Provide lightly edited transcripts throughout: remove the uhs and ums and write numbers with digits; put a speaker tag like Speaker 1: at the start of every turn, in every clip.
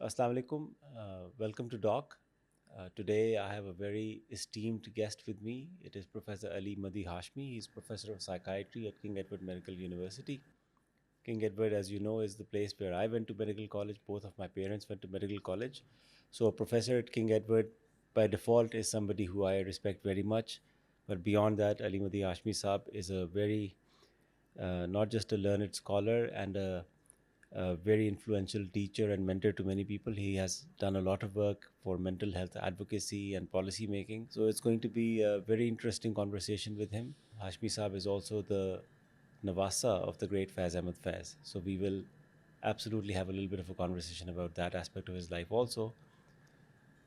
Speaker 1: Assalamu alaikum. Welcome to Doc. Today I have a very esteemed guest with me. It is Professor Ali Madi Hashmi. He's professor of psychiatry at King Edward Medical University. King Edward, as you know, is the place where I went to medical college. Both of my parents went to medical college. So, a professor at King Edward by default is somebody who I respect very much. But beyond that, Ali Madi Hashmi Saab is a very, not just a learned scholar and a very influential teacher and mentor to many people. He has done a lot of work for mental health advocacy and policy making. So it's going to be a very interesting conversation with him. Hashmi Saab is also the Nawasa of the great Faiz Ahmed Faiz. So we will absolutely have a little bit of a conversation about that aspect of his life also.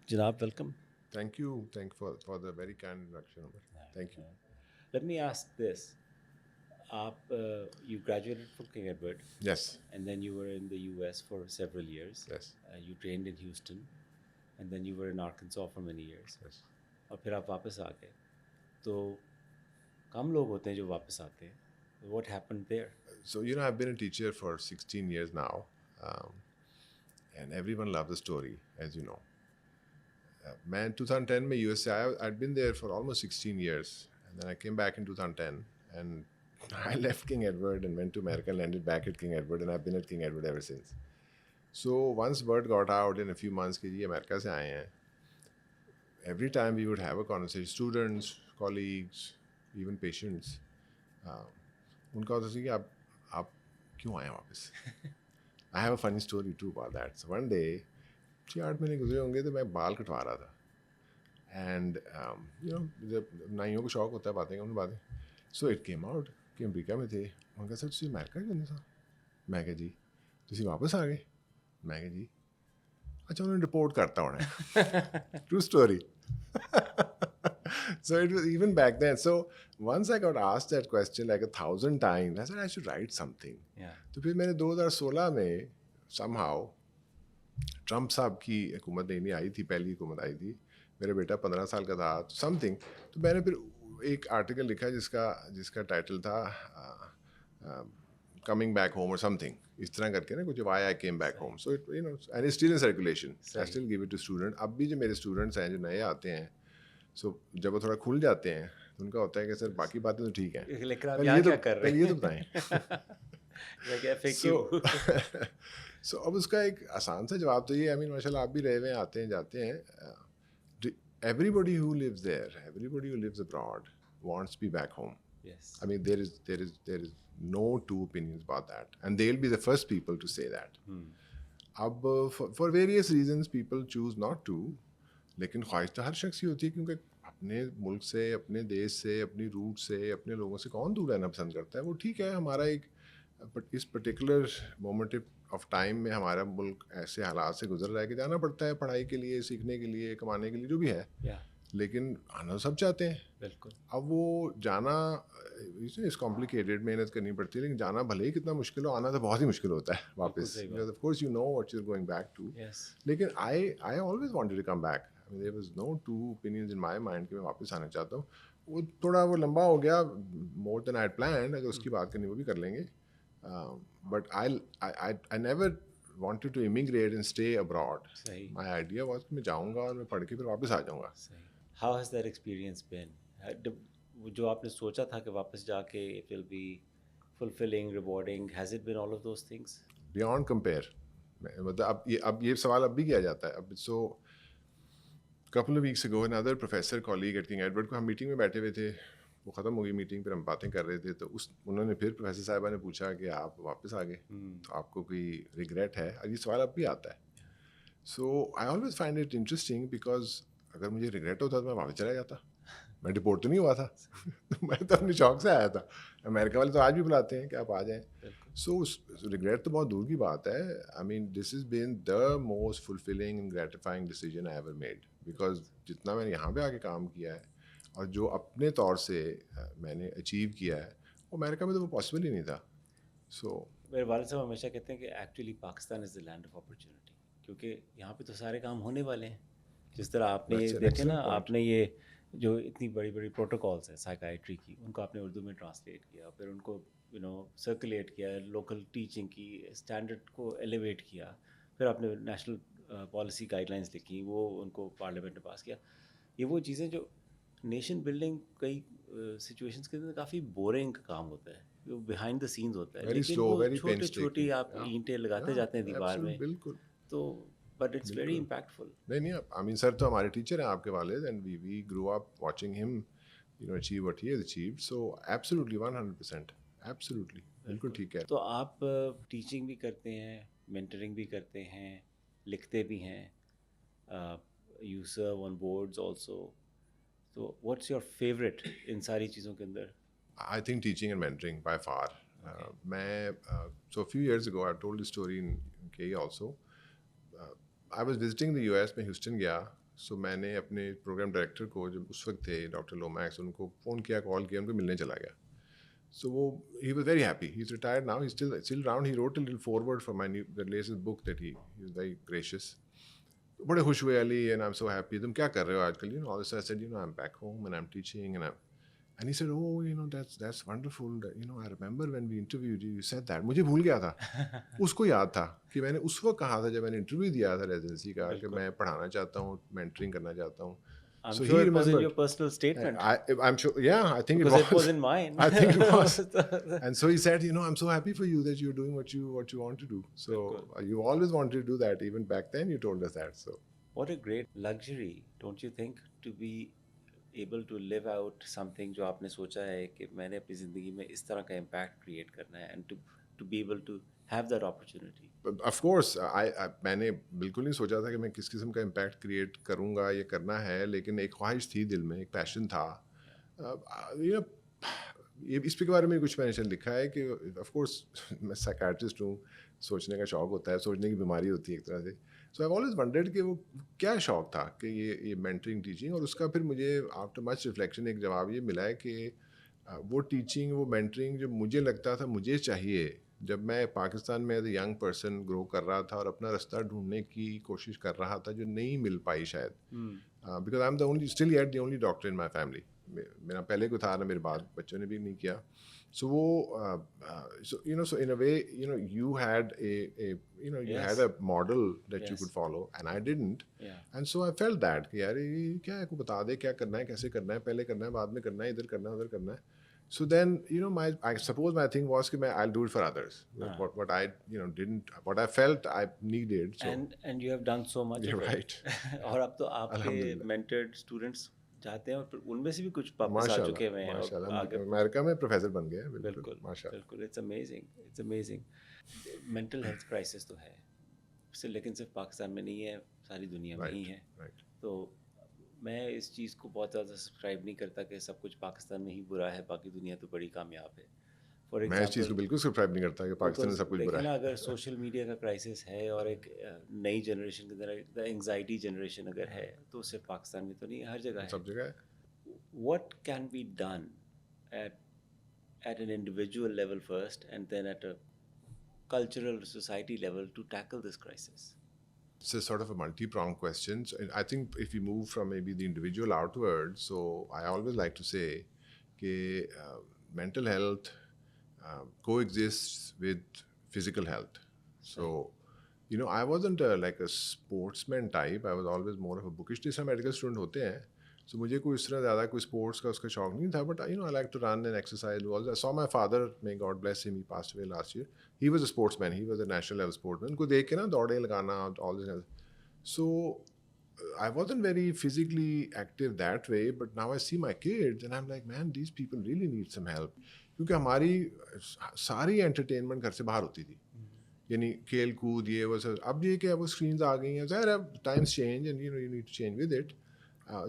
Speaker 1: Janab, welcome.
Speaker 2: Thank you. Thank for the very kind introduction, Umar. Thank you.
Speaker 1: Let me ask this. You graduated from King Edward
Speaker 2: Yes.
Speaker 1: and then you were in the US for several years.
Speaker 2: Yes.
Speaker 1: You trained in Houston and then you were in Arkansas for many years.
Speaker 2: Yes.
Speaker 1: और फिर आप वापस आ गए तो कम लोग होते हैं जो वापस आते हैं. What happened there?
Speaker 2: So I've been a teacher for 16 years now, and everyone loves the story, as you know. Man, 2010 में US से आया. I'd been there for almost 16 years, and then I came back in 2010, and I left King Edward and went to America and landed back at King Edward, and I've been at King Edward ever since. So once word got out in a few months कि ये America से आए हैं, every time we would have a conversation, students, colleagues, even patients, उनका होता था कि आप क्यों आए वापस. I have a funny story too about that. So one day 6-8 महीने गुजरे होंगे तो मैं बाल कटवा रहा था. And जब नाइयों को शौक होता है बातें करने बातें. So it came out कि अमेरिका में थे. उन्होंने कहा सर तुसी अमेरिका क्यों नहीं था. मैं कहा जी तुसी वापस आ गए. मैं कहा जी अच्छा उन्होंने रिपोर्ट करता होना. True story. So it was even back then. So once I got asked that question like 1,000 times, I said I should write something.
Speaker 1: Yeah.
Speaker 2: तो फिर मैंने 2016 में somehow ट्रम्प साहब की हुकूमत नहीं आई थी, पहली हुकूमत आई थी, मेरा बेटा 15 साल का था, समथिंग, तो मैंने फिर एक आर्टिकल लिखा जिसका टाइटल था कमिंग बैक होम और समथिंग, इस तरह करके ना कुछ, why I came back home. So it and it's still in circulation. I still give it to student. अब भी जो मेरे स्टूडेंट्स हैं जो नए आते हैं, सो जब वो थोड़ा खुल जाते हैं तो उनका होता है कि सर बाकी बातें तो ठीक हैं,
Speaker 1: लेकिन आप यहाँ क्या कर रहे हैं?
Speaker 2: ये तो बताएं. सो अब उसका एक आसान सा जवाब तो ये, आई मीन माशाल्लाह आप भी रहे हुए हैं, आते हैं जाते हैं. Everybody who lives there, everybody who lives abroad wants to be back home.
Speaker 1: Yes.
Speaker 2: I mean there is no two opinions about that, and they'll be the first people to say that. अब for various reasons people choose not to, लेकिन ख्वाहिश तो हर शख्स की होती है, क्योंकि अपने मुल्क से, अपने देश से, अपनी रूट से, अपने लोगों से कौन दूर रहना पसंद करता है. वो ठीक है, हमारा एक इस पर्टिकुलर मोमेंट ऑफ टाइम में हमारा मुल्क ऐसे हालात से गुजर रहा है कि जाना पड़ता है पढ़ाई के लिए, सीखने के लिए, कमाने के लिए, जो भी है. लेकिन आना सब चाहते हैं.
Speaker 1: बिल्कुल.
Speaker 2: अब वो जाना इस कॉम्प्लिकेटेड, मेहनत करनी पड़ती है, लेकिन जाना भले ही कितना मुश्किल हो, आना तो बहुत ही मुश्किल होता है वापस. Of course you know what you are going back to. लेकिन I always wanted to come back. I mean there was no two opinions in my mind कि मैं वापस आना चाहता हूँ. वो थोड़ा वो लंबा हो गया, more than I had planned. अगर उसकी बात करनी वो भी कर लेंगे. But I never wanted to immigrate and stay abroad. My idea was कि मैं जाऊँगा और मैं पढ़ के फिर वापस आ जाऊँगा.
Speaker 1: How has that experience been? जो आपने सोचा था कि वापस जाके it will be fulfilling, rewarding, has it been all of those things?
Speaker 2: Beyond compare. मतलब अब ये सवाल अब भी किया जाता है. अब so couple of weeks ago another professor colleague at King Edward को हम मीटिंग में बैठे हुए थे, वो ख़त्म हो गई मीटिंग, फिर हम बातें कर रहे थे, तो उन्होंने फिर प्रोफेसर साहिबा ने पूछा कि आप वापस आ गए तो आपको कोई रिग्रेट है. और ये सवाल अब भी आता है. So I always find it interesting because अगर मुझे रिग्रेट होता तो मैं वापस चला जाता. मैं डिपोर्ट तो नहीं हुआ था. मैं तो अपने शौक से आया था. अमेरिका वाले तो आज भी बुलाते हैं कि आप आ जाएं. सो रिग्रेट तो बहुत दूर की बात है. I mean this is been the most fulfilling and gratifying decision I ever made, because जितना मैंने यहाँ पे आके काम किया है और जो अपने तौर से मैंने अचीव किया है, वो अमेरिका में तो वो पॉसिबल ही नहीं था. सो
Speaker 1: मेरे वालिद साहब हमेशा कहते हैं कि actually Pakistan is the land of opportunity, क्योंकि यहाँ पे तो सारे काम होने वाले हैं. जिस तरह आपने ये देखे ना, आपने ये जो इतनी बड़ी बड़ी प्रोटोकॉल्स हैं साइकाइट्री की, उनको आपने उर्दू में ट्रांसलेट किया, फिर उनको सर्कुलेट किया, लोकल टीचिंग की, स्टैंडर्ड को एलिवेट किया, फिर आपने नेशनल पॉलिसी गाइडलाइंस लिखी, वो उनको पार्लियामेंट ने पास किया। ये वो चीज़ें जो नेशन बिल्डिंग कई सिचुएशंस के अंदर काफ़ी बोरिंग काम होता है, वो बिहाइंड द सीन्स होता है,
Speaker 2: वेरी
Speaker 1: लेकिन
Speaker 2: स्लो,
Speaker 1: वो
Speaker 2: वेरी
Speaker 1: छोटे छोटी
Speaker 2: पेंसटेकिंग।
Speaker 1: आप ईंटें लगाते
Speaker 2: या
Speaker 1: जाते हैं दीवार
Speaker 2: एब्सोल्यूट,
Speaker 1: में,
Speaker 2: बिल्कुल
Speaker 1: तो बट इट्स वेरी
Speaker 2: बिल्कुल।
Speaker 1: इम्पैक्टफुल।
Speaker 2: नहीं नहीं, आई मीन सर तो हमारे टीचर हैं आपके वालिद, and we grow up watching him achieve what he has achieved, so absolutely 100%, absolutely बिल्कुल
Speaker 1: बिल्कुल।
Speaker 2: ठीक है।
Speaker 1: तो आप टीचिंग भी करते हैं, मेंटरिंग भी करते हैं, लिखते भी हैं, you serve on boards also, तो व्हाट्स योर फेवरेट इन सारी चीज़ों के अंदर?
Speaker 2: I think teaching and mentoring by far.
Speaker 1: Okay.
Speaker 2: So a few years ago, I've told this story in KE also. Uh, I was visiting the US में Houston गया, so मैंने अपने programme director को, जो उस वक्त थे डॉक्टर लोमैक्स, उनको फ़ोन किया, कॉल किया, उनको मिलने चला गया. So he was very happy. He's retired now. He's still around. He wrote a little foreword for the latest book that he was very gracious. बड़े खुश हुए Ali, and I'm so happy. तुम क्या कर रहे हो आजकल? All this I said, I'm back home and I'm teaching and he said, oh, that's wonderful. I remember when we interviewed you, you said that. मुझे भूल गया था. उसको याद था कि मैंने उस वक्त कहा था जब मैंने इंटरव्यू दिया था रेजिडेंसी का कि
Speaker 1: बिल्कुल।
Speaker 2: मैं पढ़ाना चाहता हूँ, मेंटरिंग करना चाहता हूँ.
Speaker 1: I'm
Speaker 2: So he
Speaker 1: sure it was in your
Speaker 2: remembered.
Speaker 1: personal statement,
Speaker 2: I'm sure, yeah, I think
Speaker 1: because
Speaker 2: it
Speaker 1: it was
Speaker 2: was.
Speaker 1: in mine.
Speaker 2: I think it was. And so he said, I'm so happy for you that you're doing what you want to do. So
Speaker 1: बिल्कुल।
Speaker 2: you always wanted to do that. Even back then, you told us that. So
Speaker 1: What a great luxury, don't you think, to be able to live out something जो आपने सोचा है कि मैंने अपनी ज़िंदगी में इस तरह का impact create करना है, and to be able to have that opportunity.
Speaker 2: Of course मैंने बिल्कुल नहीं सोचा था कि मैं किस किस्म का इम्पैक्ट क्रिएट करूँगा, ये करना है, लेकिन एक ख्वाहिश थी दिल में, एक पैशन था. ये इस पे के बारे में कुछ मैंने शायद लिखा है कि ऑफ कोर्स मैं साइकियाट्रिस्ट हूँ, सोचने का शौक होता है, सोचने की बीमारी होती है एक तरह से. सो आई ऑलवेज वंडर्ड कि वो क्या शौक था कि ये मेंटरिंग टीचिंग, और उसका फिर मुझे आफ्टर मच रिफ्लेक्शन एक जवाब ये मिला है कि वो टीचिंग, वो मेंटरिंग जो मुझे लगता था मुझे चाहिए जब मैं पाकिस्तान में as a young person grow कर रहा था और अपना रास्ता ढूंढने की कोशिश कर रहा था, जो नहीं मिल पाई शायद, because I am the only, still yet the only doctor in my family. मेरा पहले को था ना, मेरे बाद बच्चों ने भी नहीं किया. सो वो so in a way, you had you
Speaker 1: Yes.
Speaker 2: had a model that you
Speaker 1: Yes.
Speaker 2: could follow, and I didn't.
Speaker 1: Yeah.
Speaker 2: And so I felt that कि यार ये क्या है, को बता दे क्या करना है, कैसे करना है, पहले करना है, बाद में करना है, इधर करना है, उधर करना है. So then, I suppose my thing was कि I'll do it for others. What I, didn't, what I felt I needed. So
Speaker 1: And you have done so much
Speaker 2: you're
Speaker 1: of it.
Speaker 2: right.
Speaker 1: और अब तो आपके
Speaker 2: अल्हम्दुलिल्लाह.
Speaker 1: mentored students जाते हैं और फिर उनमें से भी कुछ वापस आ
Speaker 2: माशाल्लाह,
Speaker 1: चुके हुए हैं और
Speaker 2: माशाल्लाह,
Speaker 1: आगे.
Speaker 2: अमेरिका में प्रोफेसर बन गए हैं, बिल्कुल,
Speaker 1: बिल्कुल
Speaker 2: माशाल्लाह.
Speaker 1: बिल्कुल. It's amazing, it's amazing. Mental health crisis तो है, लेकिन सिर्फ पाकिस्तान में नहीं है, सारी दुनिया में ही है.
Speaker 2: Right.
Speaker 1: तो मैं इस चीज़ को बहुत ज़्यादा सब्सक्राइब नहीं करता कि सब कुछ पाकिस्तान में ही बुरा है, बाकी दुनिया तो बड़ी कामयाब है. फॉर
Speaker 2: मैं इस चीज़ को बिल्कुल सब्सक्राइब नहीं करता कि पाकिस्तान में सब कुछ बुरा है.
Speaker 1: अगर सोशल मीडिया का क्राइसिस है और एक नई जनरेशन के अंदर एंग्जाइटी जनरेशन अगर है, तो सिर्फ पाकिस्तान में तो नहीं, हर जगह है.
Speaker 2: सब जगह है.
Speaker 1: What can be done at an individual level first, and then at a cultural society level to tackle this crisis?
Speaker 2: It's a sort of a multi-pronged question. So I think if we move from maybe the individual outward, so I always like to say that mental health coexists with physical health. So, I wasn't like a sportsman type. I was always more of a bookish. जैसा medical student होते हैं, so मुझे कोई इस तरह ज़्यादा कोई sports का उसका शौक नहीं था. But I like to run and exercise. Also, I saw my father, may God bless him, he passed away last year. He was a sportsman. He was a national level sportsman. उनको देख के ना दौड़े लगाना, all this. So I wasn't very physically active that way. But now I see my kids and I'm like, man, these people really need some help. क्योंकि हमारी सारी entertainment घर से बाहर होती थी, यानी खेल कूद ये वो सब. अब ये क्या, वो स्क्रीन्स आ गई हैं, ज़ाहिर है times change and you need to change with it.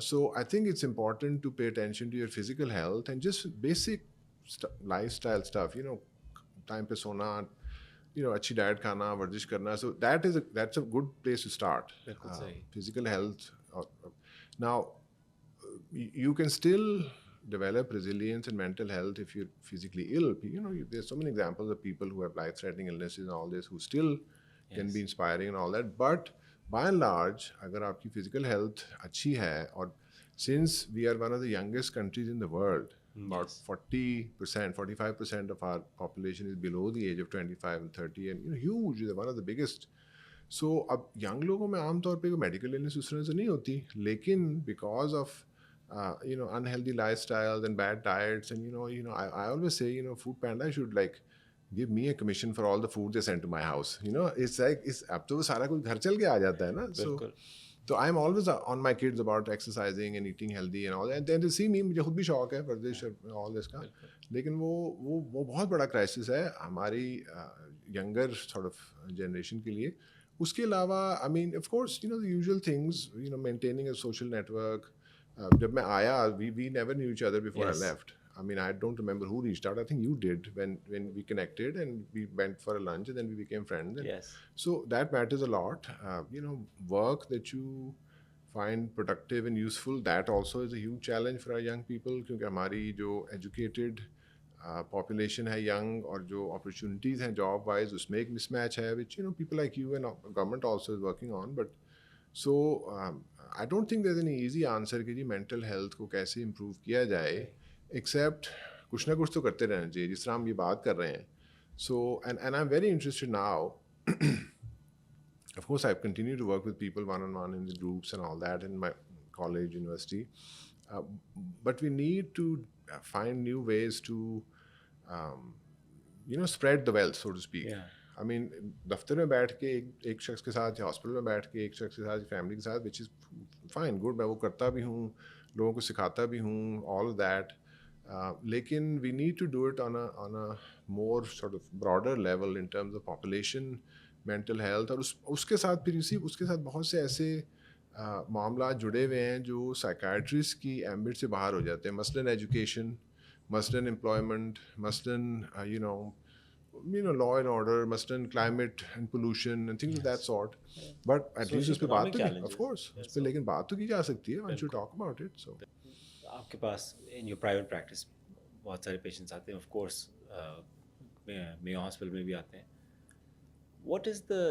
Speaker 2: So I think it's important to pay attention to your physical health and just basic lifestyle stuff, time पे सोना, अच्छी डाइट खाना, वर्जिश करना. So that's a good place to start.
Speaker 1: बिल्कुल सही.
Speaker 2: Physical health. Now, you can still develop resilience and mental health if you're physically ill. There's so many examples of people who have life-threatening illnesses and all this who still can be inspiring and all that. But by and large, अगर आपकी physical health अच्छी है, और since we are one of the youngest countries in the world, about 40%, 45% of our population is below the age of 25 and 30, and huge, one of the biggest. सो अब young लोगों में आमतौर पे मेडिकल इलनेस उस तरह से नहीं होती, लेकिन because of unhealthy lifestyles and bad diets, and I always say, Food Panda should like give me a commission for all the food they send to my house. It's like it's अब तो वो सारा कुछ घर चल के आ जाता है ना.
Speaker 1: बिल्कुल.
Speaker 2: So I'm always on my kids about exercising and eating healthy and all that. And then they see me, मुझे खुद भी शौक है वर्जिश और all this का. लेकिन वो बहुत बड़ा क्राइसिस है हमारी यंगर सॉर्ट ऑफ जनरेशन के लिए. उसके अलावा I mean of course the usual things, maintaining a social network. जब मैं आया, we never knew each other before I
Speaker 1: Yes.
Speaker 2: left. I mean, I don't remember who reached out. I think you did when we connected and we went for a lunch and then we became friends. And
Speaker 1: Yes.
Speaker 2: so that matters a lot. Work that you find productive and useful, that also is a huge challenge for our young people, क्योंकि हमारी जो educated population है young और जो opportunities हैं job wise, उसमें एक mismatch है, which people like you and government also is working on. But so I don't think there's any easy answer कि जी mental health को कैसे improve किया जाए, except कुछ ना कुछ तो करते रहना चाहिए, जिस तरह हम ये बात कर रहे हैं. So and I'm very interested now. Of course, I've continued to work with people one-on-one in the groups and all that in my college, university. Uh, but we need to find new ways to, spread the wealth, so to speak.
Speaker 1: Yeah.
Speaker 2: I mean, दफ्तर में बैठ के एक शख्स के साथ या hospital में बैठ के एक शख्स के साथ, फैमिली के साथ, विच इज़ फाइन, गुड, मैं वो करता भी हूँ, लोगों को सिखाता भी हूँ, ऑल ऑफ दैट. लेकिन we need to do it on a more sort of broader level in terms of population, mental health. और उसके साथ फिर उसके साथ बहुत से ऐसे मामला जुड़े हुए हैं जो साइकाट्रिस्ट की एम्बिट से बाहर हो जाते हैं. मसलन एजुकेशन, मसलन एम्प्लॉयमेंट, मसलन law and order, mustn't climate and pollution and things of that sort. But at least उस पे बात तो की, of course, उस पे लेकिन बात तो की जा सकती है. One should talk about it. So
Speaker 1: आपके पास in your private practice बहुत सारे patients आते हैं, of course, Mayo Hospital में भी आते हैं. What is the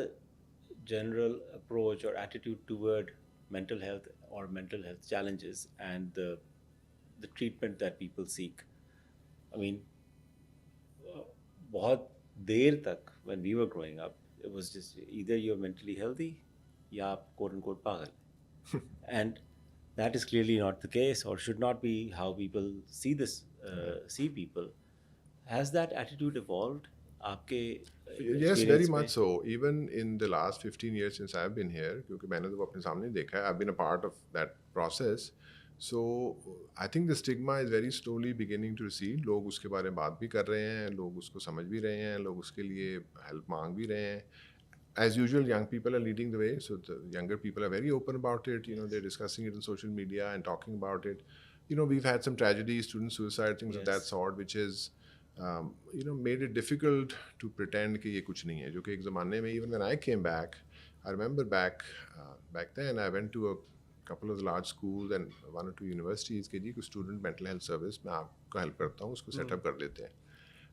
Speaker 1: general approach or attitude toward mental health or mental health challenges and the treatment that people seek? I mean, बहुत देर तक when we were growing up, it was just either you're mentally healthy या आप quote unquote पागल. And that is clearly not the case, or should not be how people see this, see people. Has that attitude evolved? आपके
Speaker 2: yes, very much so. Even in the last 15 years since I've been here, क्योंकि मैंने तो अपने सामने देखा है, I've been a part of that process. So I think the stigma is very slowly beginning to recede. लोग उसके बारे में बात भी कर रहे हैं, लोग उसको समझ भी रहे हैं, लोग उसके लिए हेल्प मांग भी रहे हैं. As usual, young people are leading the way. So the younger people are very open about it. They're discussing it on social media and talking about it. We've had some tragedies, student suicide, things of that sort, which is made it difficult to pretend कि ये कुछ नहीं है. जो कि एक ज़माने में, even when I came back, I remember back then I went to a couple of the large schools and one or two universities कि जी कुछ student mental health service मैं आपको help करता हूँ, उसको set up कर देते हैं.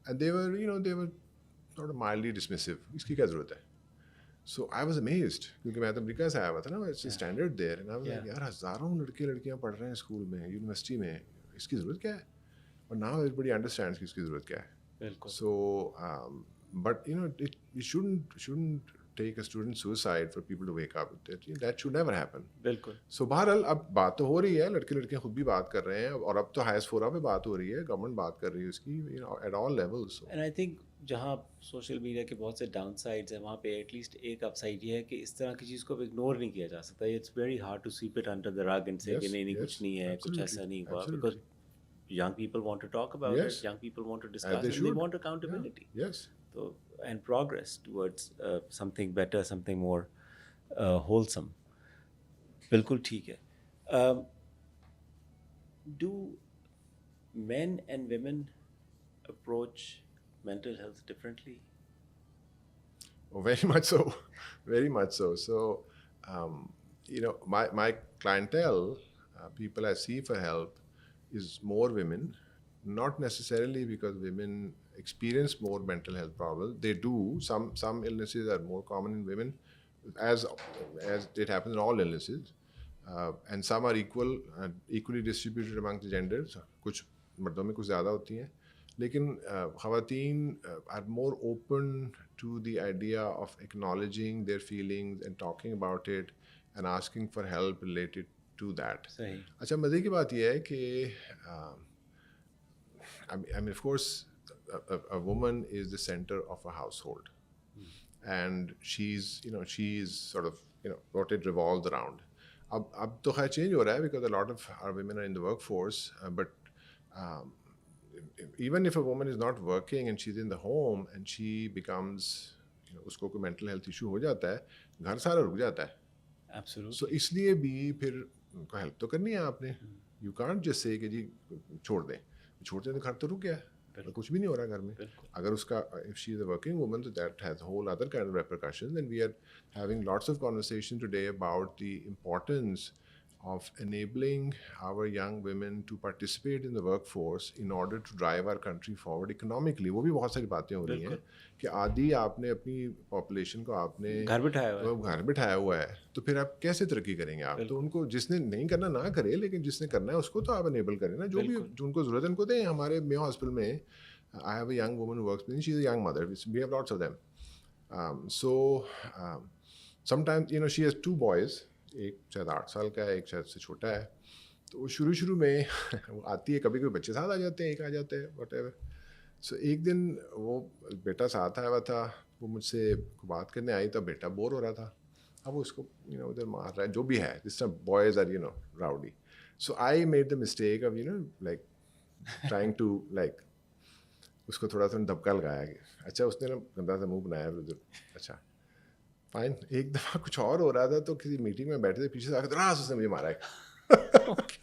Speaker 2: And they were sort of mildly dismissive. इसकी क्या ज़रूरत है? So I was amazed क्योंकि मैं तो अमेरिका से आया हुआ था ना, it's standard there, and I was like, यार हज़ारों लड़के लड़कियाँ पढ़ रहे हैं स्कूल में, यूनिवर्सिटी में, इसकी ज़रूरत क्या है? But now everybody understands कि इसकी ज़रूरत क्या है.
Speaker 1: बिल्कुल.
Speaker 2: So but it shouldn't take a student suicide for people to wake up with it. That should never happen.
Speaker 1: बिल्कुल.
Speaker 2: So बहरहाल अब बात तो हो रही है, लड़के लड़कियाँ खुद भी बात कर रहे हैं, और अब तो हाईएस्ट फोरम पे बात हो रही है, गवर्नमेंट बात कर रही है उसकी, at all levels. So.
Speaker 1: And I think जहाँ सोशल मीडिया के बहुत से डाउन साइड्स हैं, वहाँ पे एटलीस्ट एक अप साइड ये है कि इस तरह की चीज़ को इग्नोर नहीं किया जा सकता. It's very hard to sweep it under the rug and say कि नहीं कुछ नहीं है, कुछ ऐसा नहीं हुआ, because young people want to talk about it, young people want to discuss it, they want accountability.
Speaker 2: Yes.
Speaker 1: So, and progress towards something better, something more wholesome. बिल्कुल ठीक है. Do men and women approach mental health differently?
Speaker 2: Oh, very much so. Very much so. So, my clientele, people I see for help, is more women, not necessarily because women experience more mental health problems. They do. Some illnesses are more common in women, as it happens in all illnesses, and some are equally distributed among the genders. कुछ मर्दों में कुछ ज़्यादा होती हैं, लेकिन ख़वातीन are more open to the idea of acknowledging their feelings and talking about it and asking for help related to that.
Speaker 1: सही.
Speaker 2: अच्छा, मज़े की बात यह है कि I mean, of course, a woman is the center of a household, and she's sort of what it revolves around. अब तो खैर change हो रहा है because a lot of our women are in the workforce, but um, even if a woman is not working and she's in the home and she becomes, उसको कोई mental health issue हो जाता है, घर सारा रुक जाता है.
Speaker 1: Absolutely.
Speaker 2: So इसलिए भी फिर उनको हेल्प तो करनी है आपने. You can't just say कि जी छोड़ दें. छोड़ते तो घर तो रुक गया, कुछ भी नहीं हो रहा घर में. अगर उसका if she is a working woman, so that has a whole other kind of repercussions. And we are having lots of conversation today about the importance of enabling our young women to participate in the workforce in order to drive our country forward economically. वो भी बहुत सारी बातें हो रही हैं कि आदि आपने अपनी population को आपने घर बिठाया हुआ है, तो फिर आप कैसे तरक्की करेंगे आप? तो उनको जिसने नहीं करना ना करे, लेकिन जिसने करना है उसको तो आप enable करें ना. जो भी उनको ज़रूरत है उनको दें. हमारे Mayo Hospital में I have a young woman who works with me. She's a young mother. We have lots of them. Sometimes she has 2 boys. एक शायद 8 साल का है, एक शायद से छोटा है. तो वो शुरू में वो आती है, कभी बच्चे साथ आ जाते हैं, एक आ जाते हैं, whatever. So एक दिन वो बेटा साथ आया हुआ था, वो मुझसे बात करने आई, तब बेटा बोर हो रहा था. अब वो उसको उधर मार रहा है, जो भी है. This time boys are rowdy. So I made the mistake of like trying to like उसको थोड़ा सा धक्का लगाया. अच्छा, उसने ना गंदा सा मुंह बनाया उधर. अच्छा फाइन. एक दफ़ा कुछ और हो रहा था, तो किसी मीटिंग में बैठे थे, पीछे से आकर रास उसने मुझे मारा है.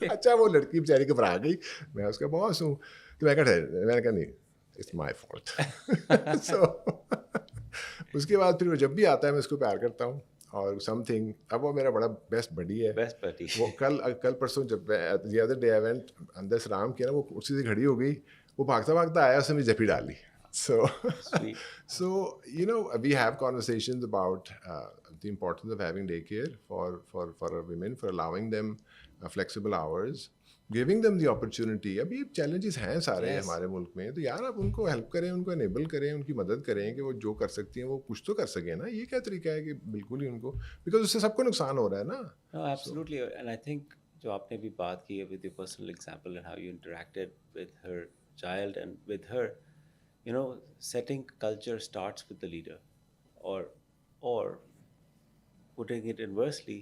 Speaker 2: अच्छा, वो लड़की बेचारी घबरा गई. मैं उसका बॉस हूँ, तो मैंने कहा नहीं, इट्स माय फॉल्ट. सो उसके बाद फिर वो जब भी आता है मैं उसको प्यार करता हूँ. और समथिंग, अब वो मेरा बड़ा बेस्ट बडी है. वो कल परसों जब the other day I went अंदर से आराम किया ना, वो कुर्सी से खड़ी हो गई, वो भागता भागता आया, उसने मुझे जफी डाली. So, we have conversations about the importance of having daycare for our women, for allowing them flexible hours, giving them the opportunity. अभी challenges हैं सारे हमारे मुल्क में, तो यार आप उनको help करें, उनको enable करें, उनकी मदद करें कि वो जो कर सकती हैं वो कुछ तो कर सकें ना. ये क्या तरीका है कि बिल्कुल ही उनको, because उससे सबको नुकसान हो रहा है ना.
Speaker 1: No, absolutely. And I think जो आपने भी बात की है with your personal example and how you interacted with her child and with her, setting culture starts with the leader, or putting it inversely,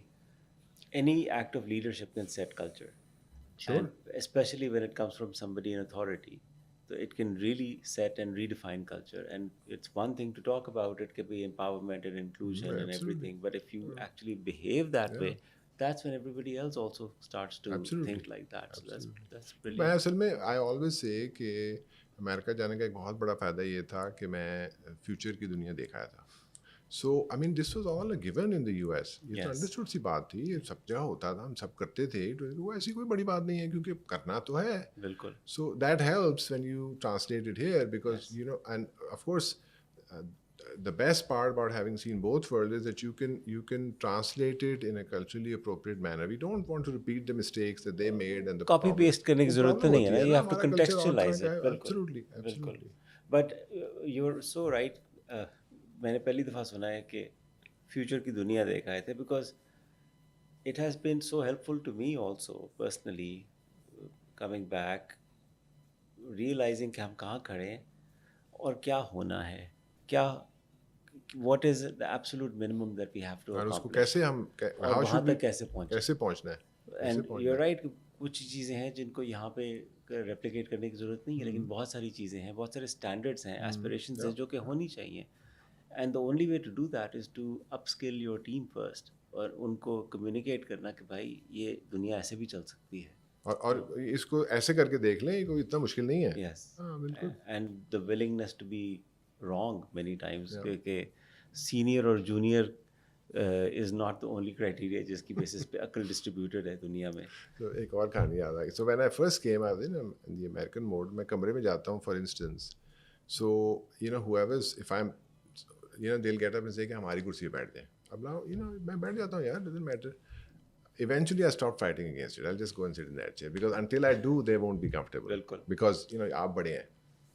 Speaker 1: any act of leadership can set culture.
Speaker 2: Sure.
Speaker 1: And especially when it comes from somebody in authority, so it can really set and redefine culture. And it's one thing to talk about, it can be empowerment and inclusion and everything, but if you actually behave that way, that's when everybody else also starts to think like that. So that's brilliant.
Speaker 2: मैं असल में I always say कि America जाने का एक बहुत बड़ा फ़ायदा ये था कि मैं फ्यूचर की दुनिया देखा था. So I mean this was all a given in the US. ये तो अंडरस्टूड सी बात थी, ये सब जगह होता था, हम सब करते थे. वो ऐसी कोई बड़ी बात नहीं है, क्योंकि करना तो है.
Speaker 1: बिल्कुल.
Speaker 2: So that helps when you translate it here, because and of course the best part about having seen both worlds is that you can translate it in a culturally appropriate manner. We don't want to repeat the mistakes that they made and the
Speaker 1: copy paste करने की ज़रूरत नहीं है ना. You have to contextualize it.
Speaker 2: Absolutely.
Speaker 1: But you're so right. मैंने पहली दफ़ा सुना है कि फ्यूचर की दुनिया देखा है, because it has been so helpful to me also personally, coming back, realizing कि हम कहाँ खड़े हैं और क्या होना है, what is the absolute minimum that we have to accomplish.
Speaker 2: उसको कैसे हम
Speaker 1: वहाँ तक कैसे
Speaker 2: पहुँचना है.
Speaker 1: And you're right, कुछ चीज़ें हैं जिनको यहाँ पे रेप्लिकेट करने की ज़रूरत नहीं है, लेकिन बहुत सारी चीज़ें हैं, बहुत सारे स्टैंडर्ड्स हैं, एस्पिरेशंस हैं जो कि होनी चाहिए. And the only way to do that is to upskill your team first, और उनको कम्युनिकेट करना कि भाई ये दुनिया ऐसे भी चल सकती है.
Speaker 2: और इसको ऐसे करके देख लें, कोई इतना मुश्किल नहीं है.
Speaker 1: Yes. बिल्कुल. And the willingness to be wrong many times, क्योंकि senior और junior is not the only criteria जिसकी basis पे अकल distributed है दुनिया में.
Speaker 2: तो एक और कहानी याद आई. So when I first came, I was in the American mode. मैं कमरे में जाता हूँ, for instance. So whoever's, if I'm they'll get up and say कि हमारी कुर्सी पे बैठ जाए. अब now मैं बैठ जाता हूँ यार, doesn't matter. Eventually I stop fighting against it. I'll just go and sit in that chair, because until I do they won't be comfortable.
Speaker 1: बिल्कुल.
Speaker 2: Because आप बड़े हैं,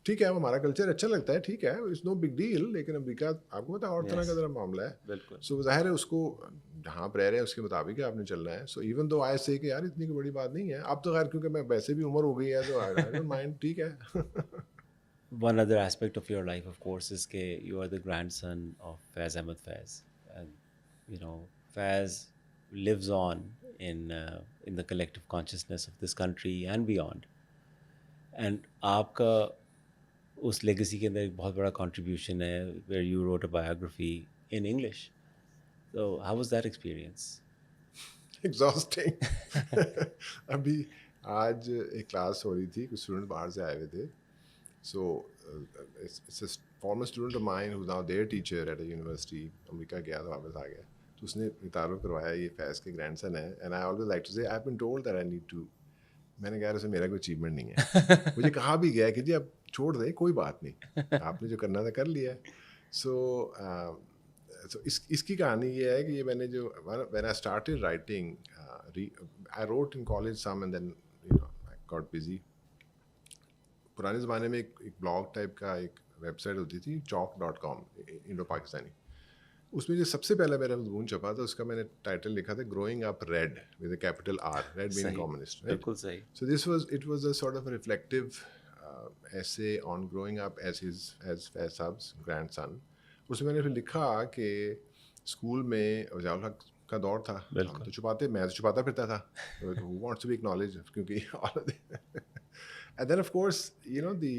Speaker 2: ठीक है, वो हमारा कल्चर अच्छा लगता है, ठीक है, इट्स नो बिग डील, लेकिन अमेरिका आपको पता है और तरह का
Speaker 1: Yes.
Speaker 2: ज़रा मामला है।
Speaker 1: बिल्कुल।
Speaker 2: सो ज़ाहिर है उसको जहाँ आप रह रहे हैं उसके मुताबिक ही आपने चलना है। सो इवन दो आई से कि यार इतनी कोई बड़ी बात नहीं है, अब तो खैर क्योंकि मैं वैसे भी उम्र हो गई है तो आई डोंट माइंड, ठीक है।
Speaker 1: One other aspect of your life, of course, is that you are the grandson of Faiz Ahmed Faiz, and you know Faiz lives on in the collective consciousness of this country and beyond. And आपका उस legacy के अंदर एक बहुत बड़ा contribution है, where you wrote a biography in English. So how was that experience?
Speaker 2: Exhausting. अभी आज एक क्लास हो रही थी, कुछ स्टूडेंट बाहर से आए हुए थे। So it's a former student of mine who now there teacher at a university, America गया तो वापस आ गया, तो उसने ये तारुफ करवाया, ये फैज़ के ग्रैंडसन है, and I always like to say I have been told that I need to. मैंने कहा उसमें मेरा कोई अचीवमेंट नहीं है। मुझे कहा भी गया कि जी आप छोड़ दें, कोई बात नहीं, आपने जो करना था कर लिया है। सो so इसकी कहानी ये है कि ये मैंने जो when I started writing, I wrote in college some and then I got busy. पुराने ज़माने में एक ब्लॉग टाइप का एक वेबसाइट होती थी chalk.com, इंडो पाकिस्तानी। उसमें जो सबसे पहला मेरा मजमून छपा था उसका मैंने टाइटल लिखा था growing up read with a capital R, red meaning
Speaker 1: सही,
Speaker 2: कम्युनिस्ट, राइट?
Speaker 1: बिल्कुल सही।
Speaker 2: So it was a sort of a reflective essay on growing up as Faiz Saab's grandson. उसमें मैंने फिर लिखा कि स्कूल में ज़ियाउल हक का दौर था, हम तो छुपाते, मैं तो छुपाता फिरता था, who wants to be acknowledged, क्योंकि all of and then of course the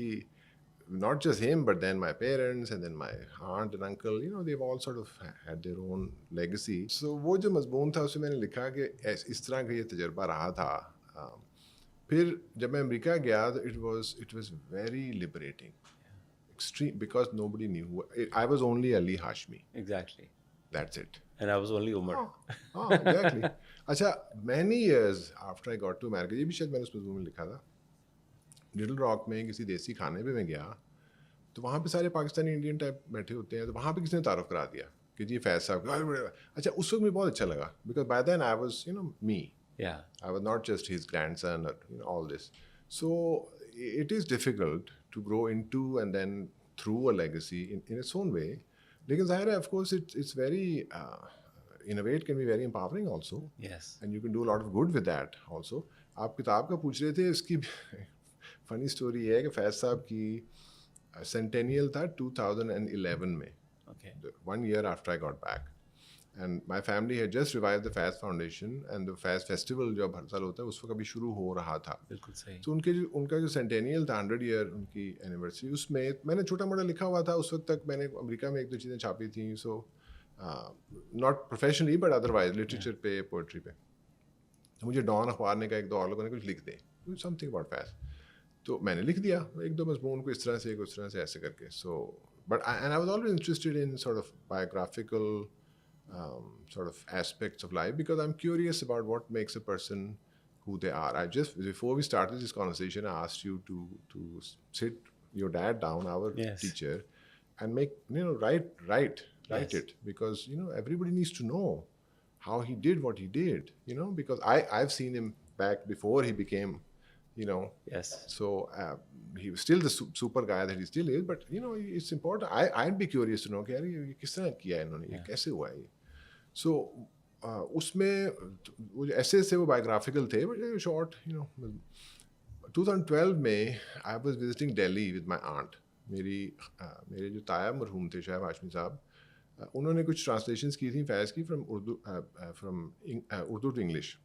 Speaker 2: not just him but then my parents and then my aunt and uncle, they've all sort of had their own legacy. So वो जो मजमून था उसमें मैंने लिखा कि इस तरह का ये तजर्बा रहा था। फिर जब मैं अमेरिका गया तो it was very liberating, extreme, because nobody knew. I was only Ali Hashmi.
Speaker 1: Exactly.
Speaker 2: That's it.
Speaker 1: And I was only Umar.
Speaker 2: Exactly. अच्छा, many years after I got to America, ये भी शायद मैंने उस मजमून में लिखा था, लिटिल रॉक में किसी देसी खाने पे मैं गया तो वहाँ पे सारे पाकिस्तानी इंडियन टाइप बैठे होते हैं, तो वहाँ पे किसी ने तारुफ करा दिया कि जी फैज़ साहब। अच्छा, उस वक्त मुझे बहुत अच्छा लगा, because by then I was me,
Speaker 1: Yeah.
Speaker 2: I was not just his grandson or all this. So it is difficult to grow into and then through a legacy in its own way. लेकिन ज़ाहिर है, of course, it's very in a way it can be very empowering also.
Speaker 1: Yes.
Speaker 2: And you can do a lot of good with that also. आप किताब का पूछ रहे थे, इसकी फनी स्टोरी है कि फैज़ साहब की सेंटेनियल था 2011 में,
Speaker 1: Okay.
Speaker 2: 1 year after I got back. And my family had just revived the Faiz Foundation and the Faiz Festival जो अब हर साल होता है उस वक्त अभी शुरू हो रहा था।
Speaker 1: बिल्कुल सही।
Speaker 2: तो उनका जो सेंटेनियल था, 100 ईयर उनकी एनिवर्सरी, उसमें मैंने छोटा मोटा लिखा हुआ था। उस वक्त तक मैंने अमेरिका में एक दो चीज़ें छापी थी, so not professionally but otherwise literature पे, पोइट्री पे। तो मुझे डॉन अखबार ने कहा, एक दो और लोगों ने कुछ लिख दें, समथिंग अबाउट फैज़, तो मैंने लिख दिया एक दो मजमून को इस तरह से, उस तरह से, ऐसे करके। So but and I was always interested in sort of biographical sort of aspects of life, because I'm curious about what makes a person who they are. I just, before we started this conversation, I asked you to sit your dad down, our
Speaker 1: Yes.
Speaker 2: teacher, and make, write
Speaker 1: Yes.
Speaker 2: it, because everybody needs to know how he did what he did, because I've seen him back before he became,
Speaker 1: Yes.
Speaker 2: so he was still the super guy that he still is, but it's important. I'd be curious to know कि यार ये किस तरह किया इन्होंने, ये कैसे हुआ ये। सो उसमें वो जो ऐसे वो बायोग्राफिकल थे, बट शॉर्ट, 2012 में I was visiting Delhi with my aunt. मेरे जो ताया मरहूम थे शायद हाशमी साहब, उन्होंने कुछ ट्रांसलेशंस की थी फैज़ की फ्रॉम उर्दू टू इंग्लिश।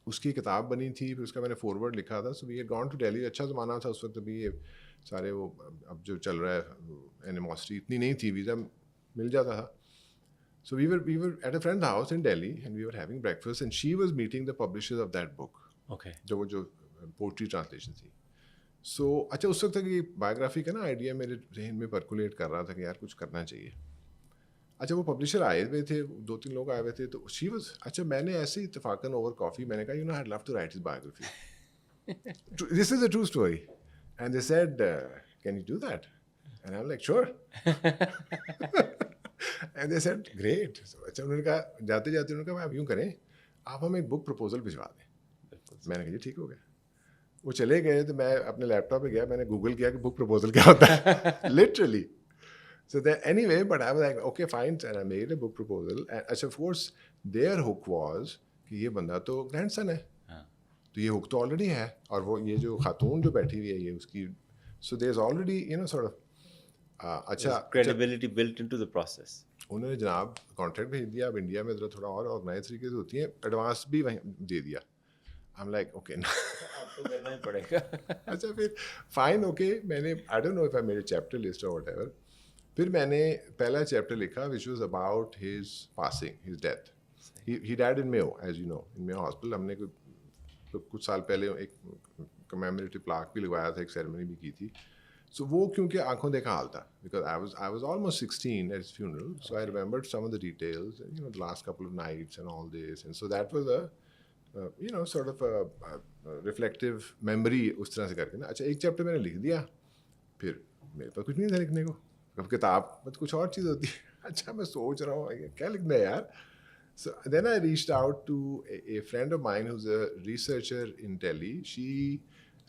Speaker 2: उसकी किताब बनी थी, फिर उसका मैंने फॉरवर्ड लिखा था। So we had gone to Delhi. अच्छा ज़माना था उस वक्त, अभी ये सारे वो अब जो चल रहा है एनिमोसिटी इतनी नहीं थी, वीज़ा मिल जाता था। So we were at a friend's house in Delhi and we were having breakfast and she was meeting the publishers of that book.
Speaker 1: Okay.
Speaker 2: जो पोट्री ट्रांसलेशन थी। So अच्छा, उस वक्त तक ये बायोग्राफी का ना आइडिया मेरे जहन में परकुलेट कर रहा था कि यार कुछ करना चाहिए। अच्छा, वो पब्लिशर आए हुए थे, 2-3 लोग आए हुए थे, तो शी वाज, अच्छा मैंने ऐसे ही इत्तेफाकन ओवर कॉफ़ी मैंने कहा I'd love to write his biography. This is a true story. And they said, can you do that? And I'm like, sure. And they said, great. So, अच्छा, उन्होंने कहा, जाते उन्होंने कहा आप यूँ करें, आप हमें एक बुक प्रपोजल भिजवा दें। मैंने कहा जी ठीक हो गया। वो चले गए तो मैं अपने लैपटॉप पे गया, मैंने गूगल किया कि बुक प्रपोजल क्या होता है literally. So then anyway, but I was like, okay, fine, and I made a book proposal. And of course, their hook was कि ये बंदा तो grandson है,
Speaker 1: हाँ.
Speaker 2: तो ये hook तो already है, और वो ये जो खातून जो बैठी हुई है ये उसकी, so there's already sort of अच्छा
Speaker 1: There's credibility built into the process.
Speaker 2: उन्होंने जनाब कॉन्ट्रैक्ट भेज दिया. अब इंडिया में ज़रा थोड़ा और ऑर्गेनाइज तरीके से होती है, एडवांस भी वहीं दे दिया. आई एम लाइक ओके
Speaker 1: आपको करना ही पड़ेगा.
Speaker 2: अच्छा फिर फाइन ओके, मैंने I don't know if I made a chapter list और व्हाटएवर. फिर मैंने पहला चैप्टर लिखा which was about his passing, his death. He died in Mayo, as you know, in Mayo hospital. हमने कुछ साल पहले एक कमेमोरेटिव प्लाक भी लगवाया था, एक सेरेमनी भी की थी. So वो क्योंकि आंखों देखा हाल था, because I was almost 16 at his funeral, so I remembered some of the details, and the last couple of nights and all this, and so that was a sort of a reflective memory उस तरह से करके ना. अच्छा एक chapter मैंने लिख दिया, फिर मेरे पास कुछ नहीं था लिखने को. अब किताब मतलब कुछ और चीज़ होती है. अच्छा मैं सोच रहा हूँ क्या लिखना है यार. So then I reached out to a friend of mine who's a researcher in Delhi.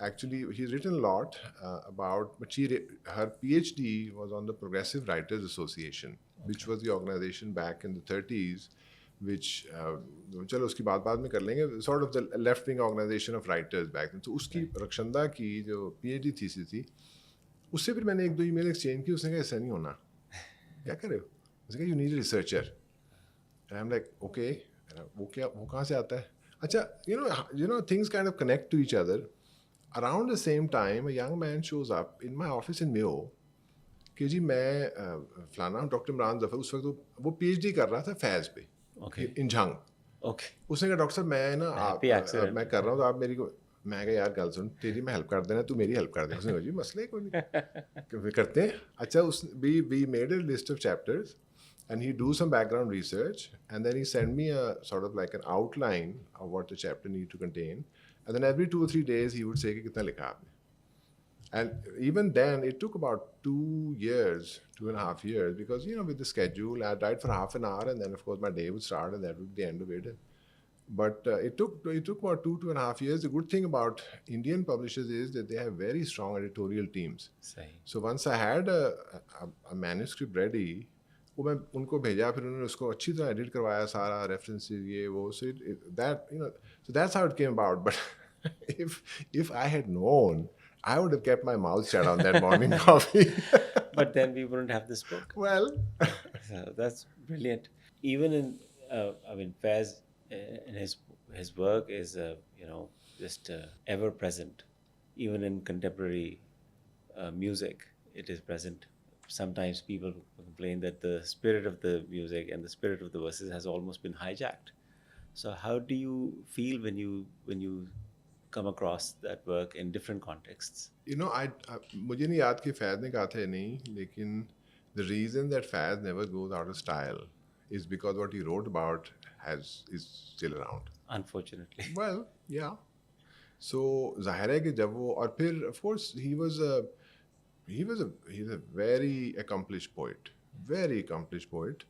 Speaker 2: Actually, he's written a lot about, but her PhD was on the Progressive Writers Association, which was the organization back in the 30s, which चलो उसकी बात में कर लेंगे, sort of the left-wing organization of writers back then. तो उसकी रक्षंदा की जो PhD thesis थी, उससे फिर मैंने एक दो ईमेल एक्सचेंज की. उसने कहा ऐसा नहीं होना, क्या कर रहे हो. उसने कहा you need a researcher. And I'm like, okay, वो कहाँ से आता है. अच्छा, you know things kind of connect to each other. Around the same time, a young man shows up in my office in Mayo कि जी मैं फलाना doctor Imran Zafar. उस वक्त वो PhD कर रहा था फैज़ पे, इन झंग. उसने कहा डॉक्टर साहब मैं ना मैं कर रहा हूँ तो आप मेरी को. मैं कहा यार गल सुन, तेरी मैं हेल्प कर देना, तू मेरी हेल्प कर दे. उसने कहा जी मसले कोई नहीं करते हैं. अच्छा we made a list of chapters and he do some background research and then he send me a sort of like an outline of what the chapter need to contain, and then every 2 or 3 days he would say कि कितना लिखा आपने. And even then it took about 2.5 years, because with the schedule I write for half an hour and then of course my day would start and that would be the end of it. But it took about 2.5 years. The good thing about Indian publishers is that they have very strong editorial teams. So once I had a manuscript ready, वो मैं उनको भेजा, फिर उन्होंने उसको अच्छी तरह edit करवाया, सारा रेफरेंसेस ये वो. So so that's how it came about. But if I had known, I would have kept my mouth shut on that morning coffee.
Speaker 1: But then we wouldn't have this book.
Speaker 2: Well,
Speaker 1: so that's brilliant. Even in, I mean, Faiz in his work is just ever present. Even in contemporary music, it is present. Sometimes people complain that the spirit of the music and the spirit of the verses has almost been hijacked. So how do you feel when you come across that work in different contexts?
Speaker 2: मुझे नहीं याद कि फैज़ ने कहा था या नहीं, लेकिन the reason that Faiz never goes out of style is because what he wrote about is still around.
Speaker 1: Unfortunately.
Speaker 2: Well, yeah. So ज़ाहिर है कि जब वो, और फिर of course he's a very accomplished poet, very accomplished poet.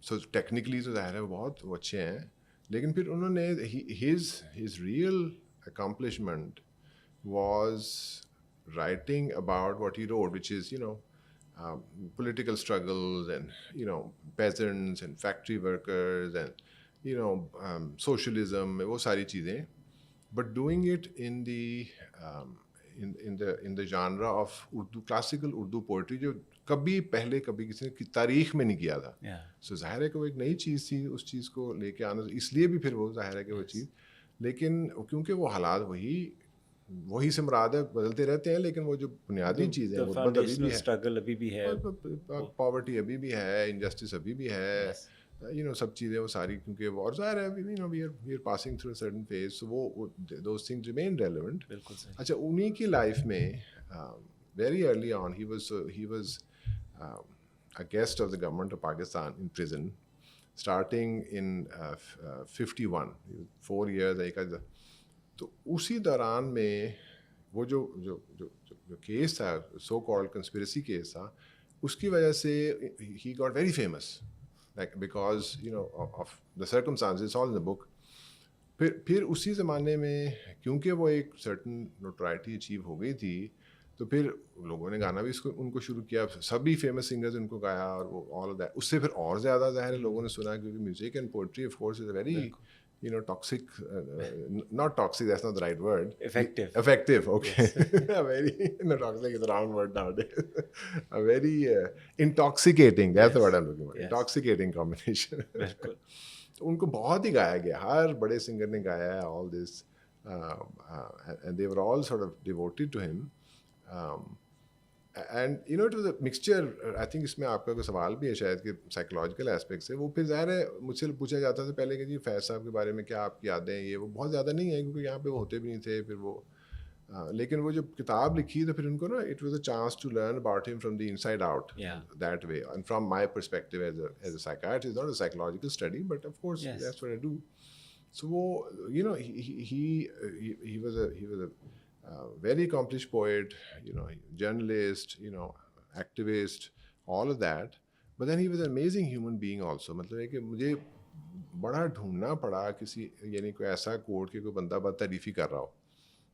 Speaker 2: So technically तो ज़ाहिर है वो बहुत अच्छे हैं, लेकिन फिर उन्होंने his real accomplishment was writing about what he wrote, which is political struggles and peasants and factory workers and socialism, वो सारी चीज़ें, but doing it in the in the genre of Urdu, classical Urdu poetry, जो कभी पहले कभी किसी ने तारीख में नहीं किया था. So ज़ाहिर है कि वो एक नई चीज़ थी, उस चीज़ को लेके आना, इसलिए भी फिर वो ज़ाहिर है कि वो चीज़, लेकिन क्योंकि वो हालात वही से मुराद है, बदलते रहते हैं, लेकिन वो जो बुनियादी चीज़ है वो अभी भी है.
Speaker 1: स्ट्रगल अभी भी है,
Speaker 2: पॉवर्टी अभी भी है, इनजस्टिस अभी भी है, सब चीज़ें वो सारी, क्योंकि वो और ज़ाहिर है we are passing through a certain phase, so वो those things remain relevant.
Speaker 1: बिल्कुल सही.
Speaker 2: अच्छा उन्हीं की लाइफ में very early on he was a guest of the government of Pakistan in prison starting in 51, 4 years एक. तो उसी दौरान में वो जो केस था, सो कॉल्ड कंस्पिरेसी केस था, उसकी वजह से he got very famous, like because of the circumstances, it's all in the book. फिर उसी ज़माने में क्योंकि वो एक सर्टन नोटोरिटी अचीव हो गई थी, तो फिर लोगों ने गाना भी इसको उनको शुरू किया, सभी फेमस सिंगर्स उनको गाया और वो ऑल ऑफ दैट। उससे फिर और ज़्यादा ज़ाहिर है लोगों ने सुना, क्योंकि music and poetry of course is a very toxic, not toxic, that's not the right word.
Speaker 1: Effective.
Speaker 2: Effective, okay. A very, toxic is the wrong word nowadays. A very intoxicating, that's the word I'm looking for.
Speaker 1: Yes.
Speaker 2: Intoxicating combination.
Speaker 1: बिल्कुल.
Speaker 2: तो उनको बहुत ही गाया गया, हर बड़े singer ने गाया है all this, and they were all sort of devoted to him. And it was a mixture. I think इसमें आपका कोई सवाल भी है शायद कि साइकोलॉजिकल एस्पेक्ट से, वो फिर ज़ाहिर है मुझसे पूछा जाता था पहले कि जी फैज़ साहब के बारे में क्या आपकी यादें हैं, ये वो बहुत ज़्यादा नहीं है क्योंकि यहाँ पे वो होते भी नहीं थे। फिर वो लेकिन वो जब किताब लिखी तो फिर उनको ना it was a chance to learn about him from the inside out, that way, and from my perspective as a psychiatrist, not a psychological study but of course that's what I do. So वो he was a very accomplished poet, journalist, activist, all of that. But then he was an amazing human being also. मतलब है कि मुझे बड़ा ढूंढना पड़ा किसी, यानी कोई ऐसा कोट कि कोई बंदा बहुत तारीफ़ी कर रहा हो।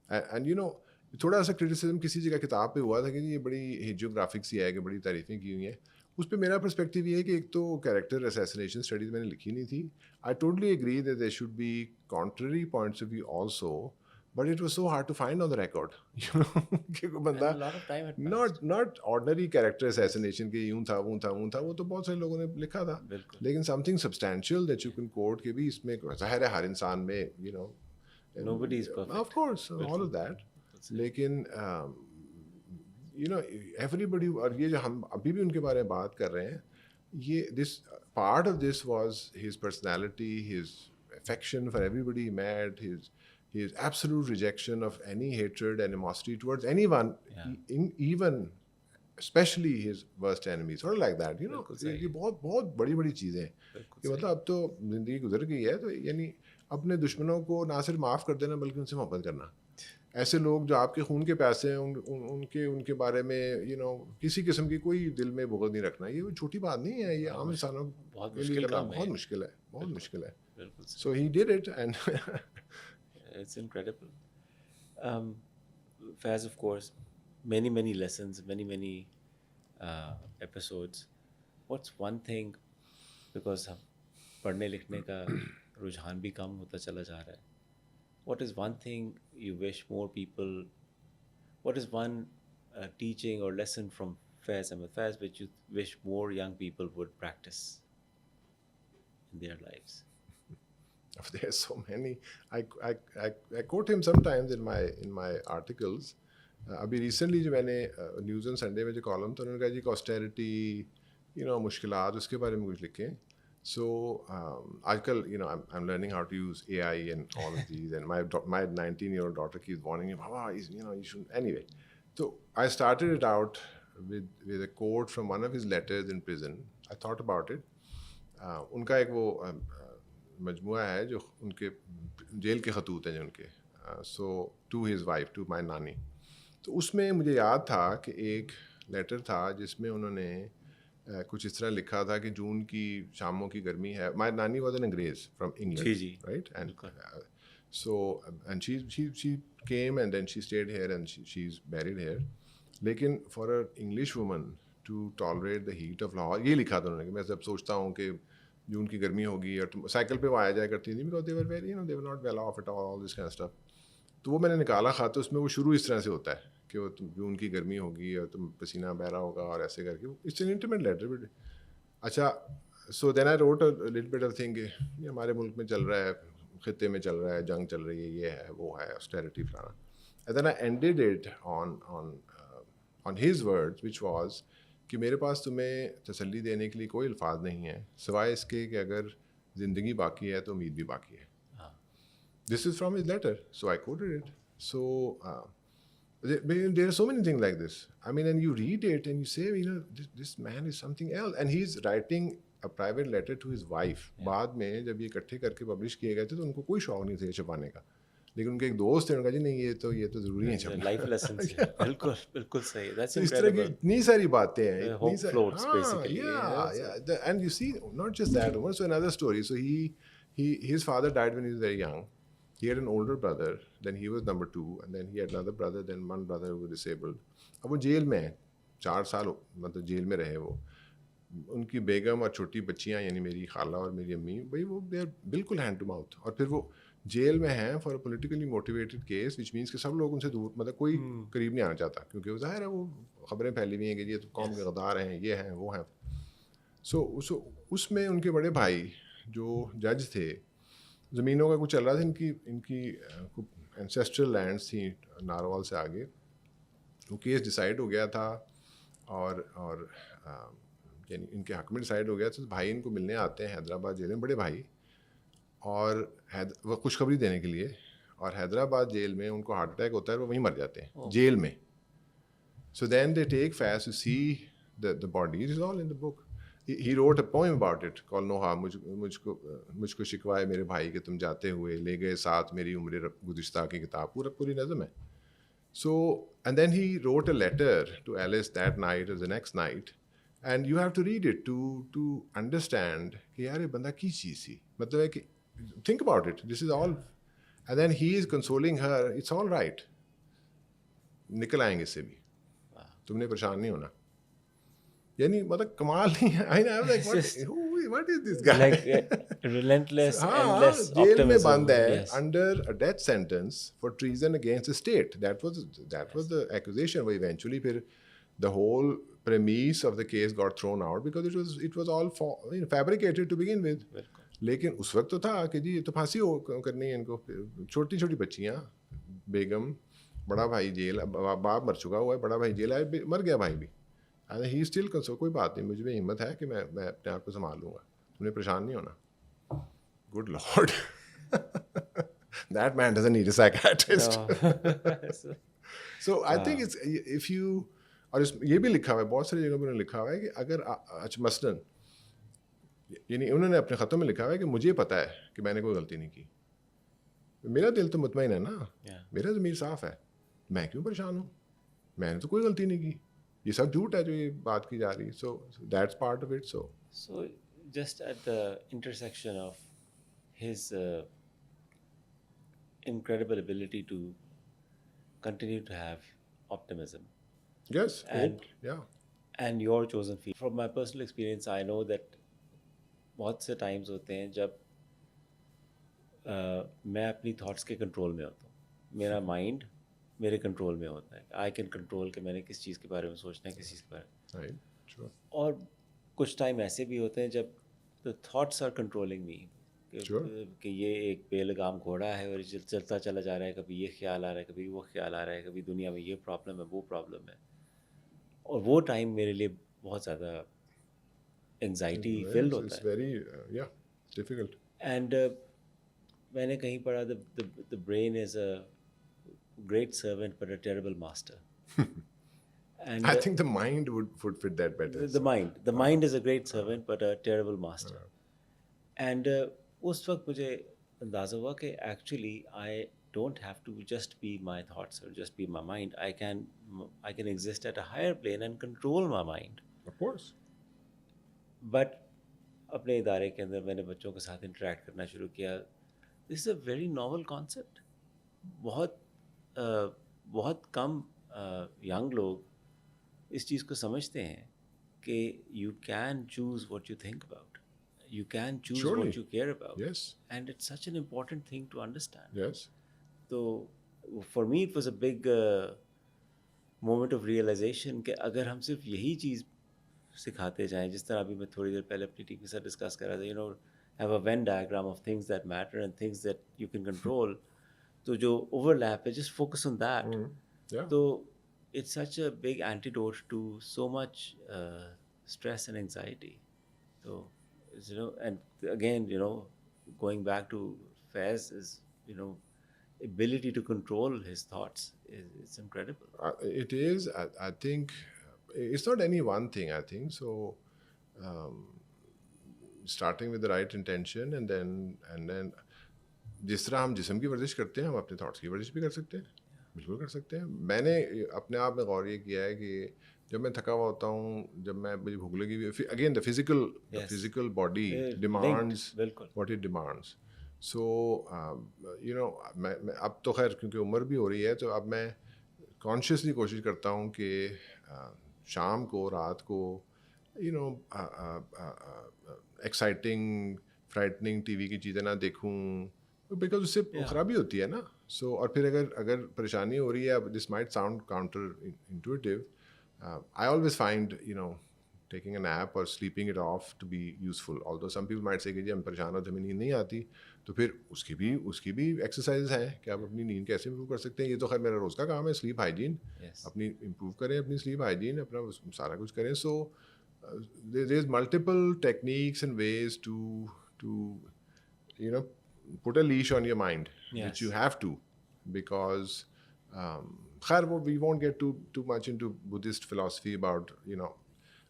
Speaker 2: एंड थोड़ा सा क्रिटिसिज्म किसी जगह किताब पे हुआ था कि ये बड़ी हेजियोग्राफिक सी है कि बड़ी तारीफ़ें की हुई हैं। उस पर मेरा पर्सपेक्टिव ये है कि एक तो कैरेक्टर असैसिनेशन स्टडीज़ मैंने लिखी नहीं थी। I totally agree that there should be contrary points of view also, but it was so hard to find on the record, कि कोई बंदा not ordinary character assassination के यूं था वो तो बहुत सारे लोगों ने लिखा था, लेकिन something substantial that you can quote कि भी इसमें ज़ाहिर है हर इंसान में
Speaker 1: nobody is perfect,
Speaker 2: of course, all of that, लेकिन everybody, और ये जो हम अभी भी उनके बारे में बात कर रहे हैं, ये this part of this was his personality, his affection for everybody he met, his absolute rejection of any hatred, animosity towards anyone, even especially his worst enemies, sort of like that, ये बहुत बड़ी चीज़ें हैं कि मतलब अब तो ज़िंदगी गुजर गई है, तो यानी अपने दुश्मनों को ना सिर्फ माफ़ कर देना बल्कि उनसे मोहब्बत करना। ऐसे लोग जो आपके खून के प्यासे हैं उनके बारे में किसी किस्म की कोई दिल में बुग़्ज़ नहीं रखना, ये छोटी बात नहीं है, ये आम इंसानों के लिए करना बहुत मुश्किल है। So he did it, and
Speaker 1: it's incredible. Faz, of course, many lessons, many episodes. What's one thing, because पढ़ने लिखने का रुझान भी कम होता चला जा रहा है, what is one thing you wish more people, what is one teaching or lesson from Faz Ahmed Faz which you wish more young people would practice in their lives?
Speaker 2: There's so many. I quote him sometimes in my articles. अभी recently जो मैंने news on Sunday में जो column था, उन्होंने कहा जी austerity मुश्किलात उसके बारे में कुछ लिखें। So आजकल I'm learning how to use AI and all of these, and my 19-year-old daughter keeps warning me, Baba, you shouldn't. Anyway, so I started it out with a quote from one of his letters in prison. I thought about it. उनका एक वो मजमुआ है जो उनके jail के ख़तूत हैं जो उनके, so to his wife, to my nani. तो उसमें मुझे याद था कि एक लेटर था जिसमें उन्होंने कुछ इस तरह लिखा था कि जून की शामों की गर्मी है। My nani was an angrez from England, right, and so and she came and then she stayed here and she is married here. लेकिन for a English woman to tolerate the heat of Lahore, ये लिखा था उन्होंने कि मैं जब सोचता हूँ कि जून की गर्मी होगी और तुम साइकिल पे वो आया जाया करती थी, because they were very they were not well of at all this kind of stuff. तो वो मैंने निकाला खाता, उसमें वो शुरू इस तरह से होता है कि वो जून की गर्मी होगी और तुम पसीना बह रहा होगा और ऐसे करके, it's an intimate letter but अच्छा। So then I wrote a little bit of thing, ये हमारे मुल्क में चल रहा है, खित्ते में चल रहा है, जंग चल रही है, ये है वो है, ऑस्टेरिटी फलाना। And then I ended it on his words which was कि मेरे पास तुम्हें तसल्ली देने के लिए कोई अल्फाज नहीं है सिवाय इसके कि अगर ज़िंदगी बाकी है तो उम्मीद भी बाकी है। This is from his letter, so I quoted it. So there are so many things like this. I mean, and you read it and you say, this man is something else. And he's writing a private letter to his wife. बाद में जब ये इकट्ठे करके publish किए गए थे तो उनको कोई शौक नहीं था छुपाने का, लेकिन उनके एक दोस्त थे, उन्होंने कहा जी नहीं ये तो ज़रूरी है छपना।
Speaker 1: लाइफ लेसन बिल्कुल सही। That's
Speaker 2: इस तरह की इतनी सारी बातें हैं,
Speaker 1: hope floats basically.
Speaker 2: Yeah. And you see, not just that. So another story. So his father died when he was very young. He had an older brother, then he was number 2, and then he had another brother, then one brother who was disabled. अब वो jail में है, 4 साल मतलब jail में रहे वो. उनकी बेगम और छोटी बच्चियां यानी मेरी खाला और मेरी अम्मी भाई वो दे बिल्कुल हैंड टू माउथ, और फिर वो जेल में हैं for a politically motivated case, which means कि सब लोग उनसे दूर, मतलब कोई करीब नहीं आना चाहता, क्योंकि वो जाहिर है वो खबरें फैली हुई हैं कि ये तो कौम के गद्दार हैं, ये हैं वो हैं. सो उसमें उनके बड़े भाई जो जज थे, ज़मीनों का कुछ चल रहा था, इनकी इनकी एंसेस्ट्रल लैंड्स थी नारोवाल से आगे. वो केस डिसाइड हो गया था और यानी इनके हक में डिसाइड हो गया, तो भाई इनको मिलने आते हैं हैदराबाद जेल में, बड़े भाई, और वो खुशखबरी देने के लिए, और हैदराबाद जेल में उनको हार्ट अटैक होता है, वो वहीं मर जाते हैं जेल में. So then they take Faiz to see the body, it is all in the book. He wrote a poem about it call Noha. मुझको शिकवा है मेरे भाई के तुम जाते हुए, ले गए साथ मेरी उम्र गुज़िश्ता की किताब, पूरी नज़म है. So, and then he wrote a letter to Alice that night or the next night, and you have to read it to understand कि यार ये बंदा की चीज़ थी, मतलब है कि think about it, this is all, and then he is consoling her, it's all right, निकल आएंगे इससे भी, तुमने परेशान नहीं होना. यानी मतलब कमाल नहीं है. I was like, what is this guy?
Speaker 1: Like relentless,
Speaker 2: हाँ,
Speaker 1: endless
Speaker 2: जेल में
Speaker 1: optimism.
Speaker 2: बंद है
Speaker 1: Yes.
Speaker 2: under a death sentence for treason against the state. That was the accusation. But eventually, फिर the whole premise of the case got thrown out because it was all fabricated to begin with.
Speaker 1: बिल्कुल.
Speaker 2: लेकिन उस वक्त तो था कि जी ये तो फांसी हो करनी है इनको. छोटी छोटी बच्चियाँ, बेगम, बड़ा भाई जेल, बाप मर चुका हुआ है, बड़ा भाई जेल आए, मर गया भाई भी. And he still console, कोई बात नहीं, मुझे भी हिम्मत है कि मैं अपने आप को संभाल लूँगा, तुम्हें परेशान नहीं होना. Good Lord. That man doesn't need a psychiatrist.
Speaker 1: No.
Speaker 2: So I think it's if you, और ये भी लिखा हुआ है, बहुत सारी जगह पर लिखा हुआ है कि अगर मसलन यानी उन्होंने अपने ख़तों में लिखा हुआ है कि मुझे पता है कि मैंने कोई गलती नहीं की, मेरा दिल तो मुतमईन है ना, मेरा ज़मीर साफ़ है, मैं क्यों परेशान हूँ, मैंने तो कोई गलती नहीं की. ये सब झूठ है जो ये बात की जा रही है. So that's part of it.
Speaker 1: So just at the intersection of his incredible ability to continue to have optimism
Speaker 2: Yes,
Speaker 1: and
Speaker 2: hope, yeah.
Speaker 1: and your chosen field. From my personal experience, I know that बहुत से times होते हैं जब मैं अपनी thoughts के control में होता हूँ, मेरा mind मेरे कंट्रोल में होता है. आई कैन कंट्रोल कि मैंने किस चीज़ के बारे में सोचना है, किस चीज़ के बारे में.
Speaker 2: Right, sure.
Speaker 1: और कुछ टाइम ऐसे भी होते हैं जब द थॉट्स आर कंट्रोलिंग मी, कि ये एक बेलगाम घोड़ा है और ये चलता चला जा रहा है, कभी ये ख्याल आ रहा है, कभी वो ख्याल आ रहा है, कभी दुनिया में ये प्रॉब्लम है, वो प्रॉब्लम है. और वो टाइम मेरे लिए बहुत ज़्यादा एंग्जाइटी फिल्ड होता है.
Speaker 2: It's very difficult.
Speaker 1: एंड मैंने कहीं पढ़ा the brain is a great servant but a terrible master. And
Speaker 2: I think the mind would fit that better.
Speaker 1: The mind is a great servant but a terrible master. And उस वक्त मुझे अंदाज़ा हुआ कि actually I don't have to just be my thoughts or just be my mind. I can exist at a higher plane and control my mind.
Speaker 2: Of course.
Speaker 1: But अपने इदारे के अंदर मैंने बच्चों के साथ interact करना शुरू किया. This is a very novel concept. बहुत कम यंग लोग इस चीज़ को समझते हैं कि you can choose what you think about, you can choose what you care about, and it's such an important thing to understand. तो for me it was a big moment of realization कि अगर हम सिर्फ यही चीज़ सिखाते जाएं, जिस तरह अभी मैं थोड़ी देर पहले अपनी टीम के साथ डिस्कस कर रहा था, you know, have a Venn diagram of things that matter and things that you can control. तो जो ओवरलैप है, जस्ट फोकस ऑन दैट. तो it's such a big antidote to so much stress and anxiety. तो you know, and again you know, going back to Faiz is, you know, ability to control his thoughts it's incredible.
Speaker 2: It is. I think it's not any one thing. I think so. Starting with the right intention and then जिस तरह हम जिस्म की वर्जिश करते हैं, हम अपने थॉट्स की वर्जिश भी कर सकते हैं. बिल्कुल कर सकते हैं. मैंने अपने आप में गौर ये किया है कि जब मैं थका हुआ होता हूँ, जब मैं मुझे भूख लगी हुई, again the physical body demands what it demands. So you know मैं अब तो खैर क्योंकि उम्र भी हो रही है तो अब मैं कॉन्शियसली कोशिश करता हूँ कि शाम को रात को you know exciting frightening TV की चीज़ें ना देखूँ बिकॉज उससे
Speaker 1: Yeah.
Speaker 2: खराबी होती है ना सो और फिर अगर अगर परेशानी हो रही है this might sound counter intuitive I always find you know taking a nap or sleeping it off to be useful although some people might say कि जी हम परेशान होते हमें नींद नहीं आती तो फिर उसकी भी एक्सरसाइज हैं कि आप अपनी नींद कैसे इम्प्रूव कर सकते हैं ये तो खैर मेरा रोज़ का काम है स्लीप हाइजीन
Speaker 1: Yes.
Speaker 2: अपनी इम्प्रूव करें अपनी स्लीप हाइजीन अपना सारा कुछ करें सो there is multiple techniques and ways to you know put a leash on your mind which you
Speaker 1: Yes.
Speaker 2: have to because खैर वो we won't get too much into Buddhist philosophy about you know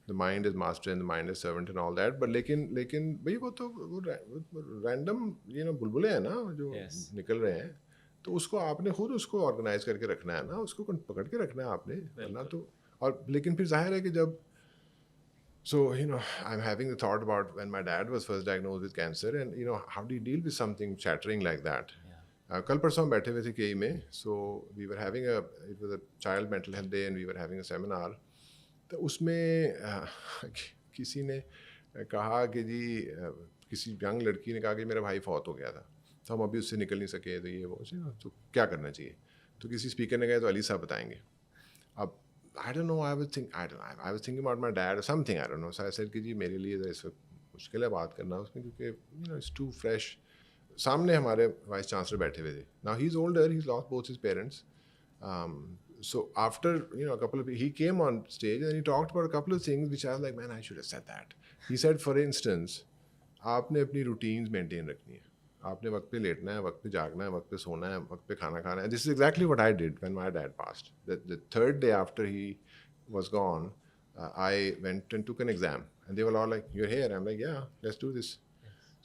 Speaker 2: the mind is master and the mind is servant and all that but लेकिन भाई वो तो वो random you know बुलबुले हैं ना जो
Speaker 1: Yes.
Speaker 2: निकल रहे हैं तो उसको आपने खुद उसको ऑर्गेनाइज करके रखना है ना उसको पकड़ के रखना है आपने वरना तो और लेकिन फिर जाहिर है कि जब so you know I'm having the thought about when my dad was first diagnosed with cancer and you know how do you deal with something shattering like that कल परसों हम बैठे हुए थे केई में so we were having a it was a child mental health day and we were having a seminar तो उसमें किसी ने कहा कि जी किसी यंग लड़की ने कहा कि मेरा भाई फौत हो गया था तो हम अभी उससे निकल नहीं सके तो ये वो तो क्या करना चाहिए तो किसी स्पीकर ने कहा तो अली साहब बताएंगे अब I don't know I was thinking about my dad or something I don't know so I said कि जी मेरे लिए इस वक्त मुश्किल है बात करना उसमें क्योंकि you know it's too fresh सामने हमारे वाइस चांसलर बैठे हुए थे now he's older he's lost both his parents so after you know a couple of he came on stage and he talked about a couple of things which I was like man I should have said that he said for instance आपने अपनी routines maintain रखनी है आपने वक्त पे लेटना है वक्त पे जागना है वक्त पे सोना है वक्त पे खाना खाना है this is exactly what I did when my dad passed the third day after he was gone I went and took an exam and they were all like you are here I am like yeah let's do this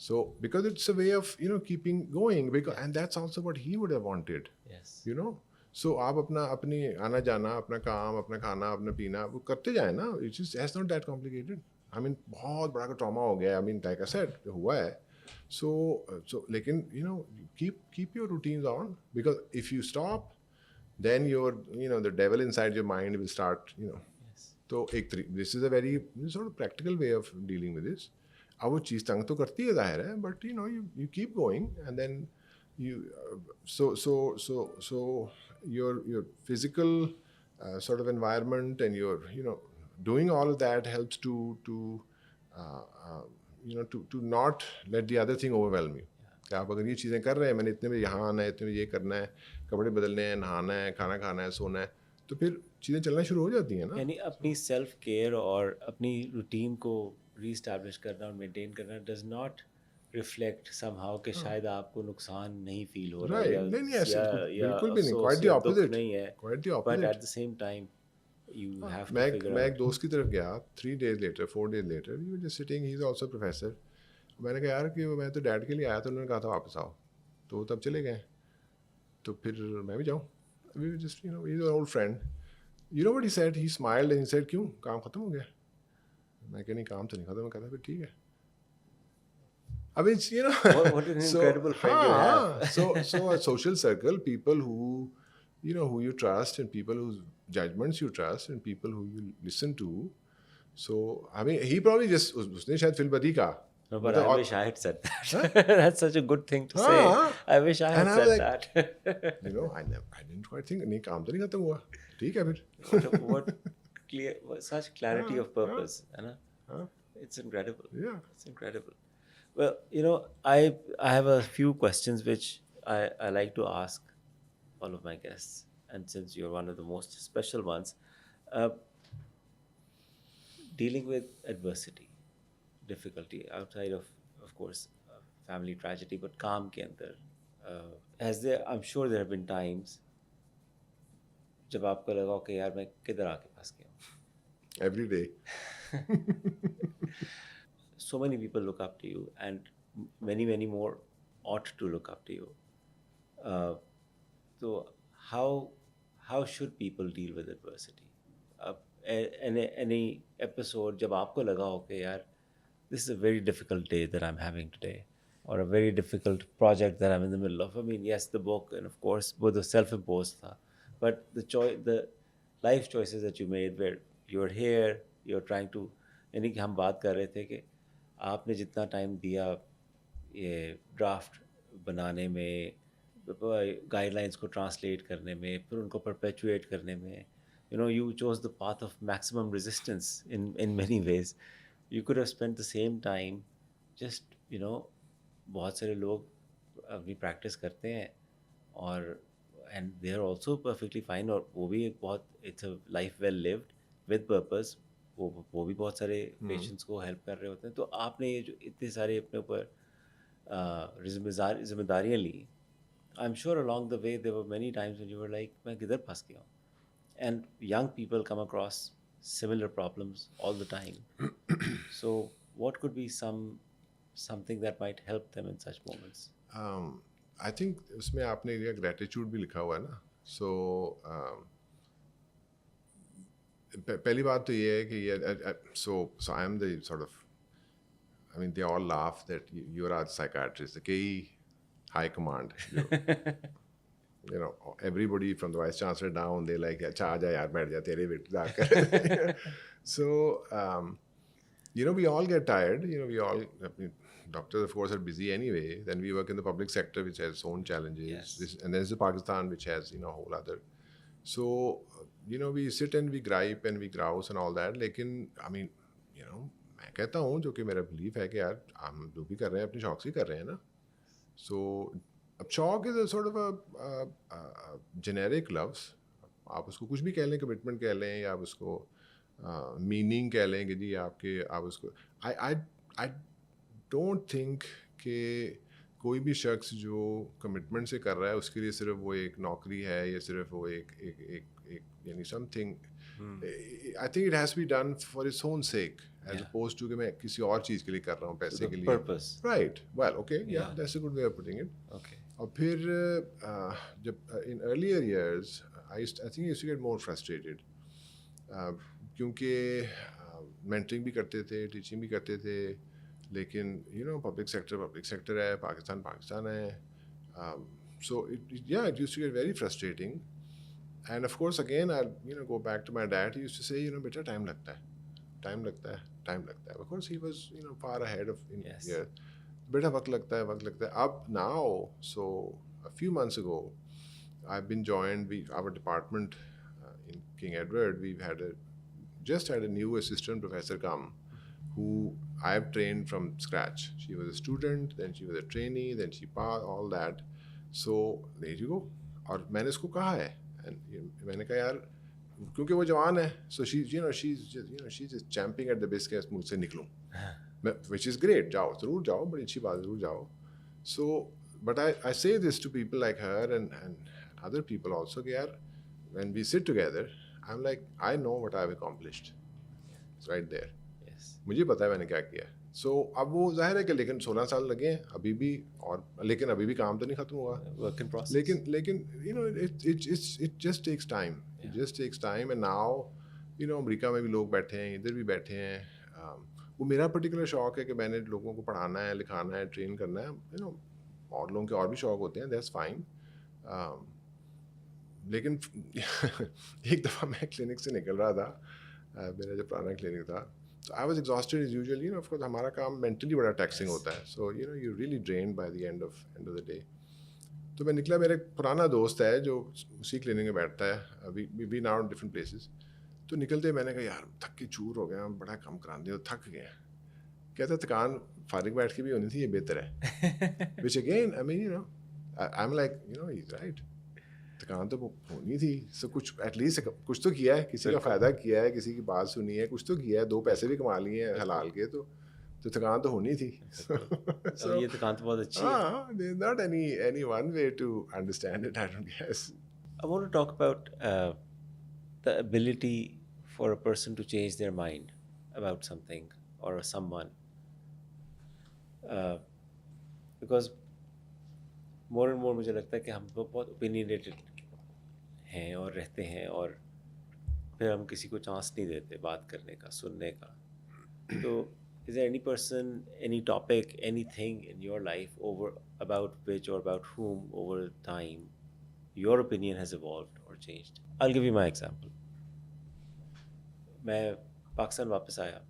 Speaker 2: so because it's a way of you know keeping going because and that's also what he would have wanted
Speaker 1: Yes.
Speaker 2: you know so आप अपना अपनी आना जाना अपना काम अपना खाना अपना पीना वो करते जाए ना it's just it's not that complicated I mean बहुत बड़ा ट्रॉमा हो गया I mean like I said हुआ है so लेकिन you know keep your routines on because if you stop then your you know the devil inside your mind will start you know
Speaker 1: Yes.
Speaker 2: तो एक this is a very sort of practical way of dealing with this अब वो चीज़ तंग तो करती है जाहिर है but you know you keep going and then you so your physical sort of environment and your you know doing all of that helps to you know to not let the other thing overwhelm you कि आप अगर ये चीज़ें कर रहे हैं मैंने इतने में यहाँ आना है इतने में ये करना है कपड़े बदलने हैं नहाना है खाना खाना है सोना है तो फिर चीज़ें चलना शुरू हो जाती हैं ना
Speaker 1: यानी अपनी सेल्फ केयर और अपनी रूटीन को रीस्टैब्लिश करना और मेंटेन करना डज नॉट रिफ्लेक्ट समहाउ कि शायद आपको नुकसान नहीं फील हो रहा है
Speaker 2: राइट नहीं नहीं ऐसे
Speaker 1: या
Speaker 2: बिल्कुल भी नहीं
Speaker 1: अफसोस
Speaker 2: क्वाइट द
Speaker 1: या दुख
Speaker 2: ऑपोजिट
Speaker 1: नहीं है
Speaker 2: quite the
Speaker 1: but
Speaker 2: opposite
Speaker 1: at the same time you have to
Speaker 2: मैं
Speaker 1: फिगर
Speaker 2: मैं एक
Speaker 1: आउट
Speaker 2: दोस्त की तरफ गया 3 days later 4 days later we were just sitting he is also a professor मैंने कहा यार कि मैं तो डैड के लिए आया था उन्होंने कहा था वापस आओ तो वो तब चले गए तो फिर मैं भी जाऊँ we were just you know he's an old friend you know what he said he smiled and he said क्यों काम खत्म हो गया मैं कहा नहीं काम तो नहीं खत्म मैं कहता फिर ठीक है I mean, you know,
Speaker 1: what an incredible friend you have.
Speaker 2: so a social circle, people who, you know, who you trust, and people whose judgments you trust, and people who you listen to. So I mean, he probably just उसने शायद फिल्बदी का.
Speaker 1: No, but I wish I had said that.
Speaker 2: Huh?
Speaker 1: That's such a good thing to say.
Speaker 2: हाँ.
Speaker 1: I wish I had
Speaker 2: And I was
Speaker 1: said
Speaker 2: like,
Speaker 1: that.
Speaker 2: You know, I didn't quite think नहीं काम तो नहीं खत्म हुआ. ठीक है फिर.
Speaker 1: what such clarity of purpose, है ना?
Speaker 2: Huh?
Speaker 1: It's incredible.
Speaker 2: Yeah.
Speaker 1: It's incredible. Well, you know, I have a few questions which I like to ask all of my guests, and since you're one of the most special ones, uh, dealing with adversity, difficulty outside of course, family tragedy, but calm ke andar, I'm sure there have been times जब आपको लगा कि यार मैं किधर आके फंस गया हूँ.
Speaker 2: Every day.
Speaker 1: So many people look up to you, and many more ought to look up to you. So how should people deal with adversity? Any episode जब आपको लगा हो कि यार this is a very difficult day that I'm having today, or a very difficult project that I'm in the middle of. I mean, yes, the book, and of course, both the self-imposed tha, but the life choices that you made, where you're here, you're trying to, यानी कि हम बात कर रहे थे कि आपने जितना टाइम दिया ये ड्राफ्ट बनाने में, गाइडलाइंस को ट्रांसलेट करने में, फिर उनको परपेचुएट करने में, you chose the path of maximum resistance in many ways. You could have spent the same time just, बहुत सारे लोग अपनी प्रैक्टिस करते हैं और and they are also perfectly fine, और वो भी एक बहुत, it's a life well lived with purpose, वो भी बहुत सारे पेशेंट्स को हेल्प कर रहे होते हैं. तो आपने ये जो इतने सारे अपने ऊपर जिम्मेदारियाँ ली, I am sure along the way there were many times when you were like मैं किधर फंस गया हूँ. And young people come across similar problems all the time. So what could be something that might help them in such moments?
Speaker 2: I think उसमें आपने ये gratitude भी लिखा हुआ है ना. So पहली बात तो ये है कि ये so I am the sort of, I mean they all laugh that you are a psychiatrist, the high command. Everybody from the vice chancellor down, they like, अच्छा आजा यार बैठ जा तेरे बेटे जाकर. So we all get tired. We all, doctors of course are busy anyway. Then we work in the public sector, which has its own challenges.
Speaker 1: Yes.
Speaker 2: And there's the Pakistan, which has a whole other. So we sit and we gripe and we grouse and all that. लेकिन I mean, मैं कहता हूँ, जो कि मेरा belief है कि यार हम जो भी कर रहे हैं अपने शौक से कर रहे हैं ना. So शौक is a sort of a generic loves. आप उसको कुछ भी कह लें, कमिटमेंट कह लें, या आप उसको मीनिंग कह लें कि जी आप उसको, आई डोंट थिंक कि कोई भी शख्स जो कमिटमेंट से कर रहा है उसके लिए सिर्फ वो एक नौकरी है, या सिर्फ वो एक यानी something. I think it has be done for its own sake, as opposed to कि मैं किसी और चीज़ के लिए कर रहा हूँ, पैसे के लिए.
Speaker 1: Purpose.
Speaker 2: Right. Well okay, yeah that's a good way of putting it.
Speaker 1: Okay.
Speaker 2: और फिर जब in earlier years I think used to get more frustrated, क्योंकि मेंटरिंग भी करते थे, टीचिंग भी करते थे, लेकिन पब्लिक सेक्टर है, पाकिस्तान है. So it used to get very frustrating. And of course again I'll go back to my dad. He used to say, बेटा टाइम लगता है. Of course he was far ahead of in
Speaker 1: Yes.
Speaker 2: year. बेटा वक्त लगता है. Up now, so a few months ago I've been joined, our department in King Edward, we've just had a new assistant professor come, who I've trained from scratch. She was a student, then she was a trainee, then she passed all that. So there you go. और मैंने इसको कहा है, मैंने कहा यार क्योंकि वो जवान है, so she's just champing at the bit कि मुझसे निकलूं, which is great. जाओ, ज़रूर जाओ, बड़ी अच्छी बात, ज़रूर जाओ. So but I say this to people like her and other people also कि यार when we sit together, I'm like, I know what I've accomplished. It's right there.
Speaker 1: Yes.
Speaker 2: मुझे पता है मैंने क्या किया. So अब वो जाहिर है कि लेकिन 16 साल लगे हैं अभी भी, और लेकिन अभी भी काम तो नहीं खत्म हुआ.
Speaker 1: Work in process.
Speaker 2: लेकिन it just takes time. It just takes time. And now America में भी लोग बैठे हैं, इधर भी बैठे हैं. वो मेरा पर्टिकुलर शौक है कि मैंने लोगों को पढ़ाना है, लिखाना है, ट्रेन करना है. और लोगों के और भी शौक होते हैं, दैट्स फाइन. लेकिन एक दफ़ा मैं क्लिनिक से निकल रहा था, मेरा जो पुराना क्लिनिक था, so I was exhausted as usual. Of course हमारा काम mentally बड़ा taxing होता है, so you're really drained by the end of the day. तो मैं निकला, मेरा एक पुराना दोस्त है जो उसी क्लिनिक में बैठता है, we now in different places. तो निकलते मैंने कहा यार थक के चूर हो गया, बड़ा काम करा दिया, थक गया. कहता थकान फारिग बैठ के भी होनी थी, ये बेहतर है. Which again, I mean I'm like he's right. थकान तो होनी थी, so कुछ एटलीस्ट कुछ तो किया है, किसी का फ़ायदा किया है, किसी की बात सुनी है, कुछ तो किया है, 2 पैसे भी कमा लिए हैं हलाल के, तो थकान तो होनी थी.
Speaker 1: So ये थकान तो बहुत अच्छी है.
Speaker 2: There's not any one way to understand it, I don't guess.
Speaker 1: I want to talk about the ability for a person to change their mind about something or someone, because more and more मुझे लगता है कि हम बहुत opinionated हैं और रहते हैं, और फिर हम किसी को चांस नहीं देते बात करने का, सुनने का. तो is there any person, any topic, anything in your life over about which or about whom over time your opinion has evolved or changed? I'll give you my example. मैं पाकिस्तान वापस आया,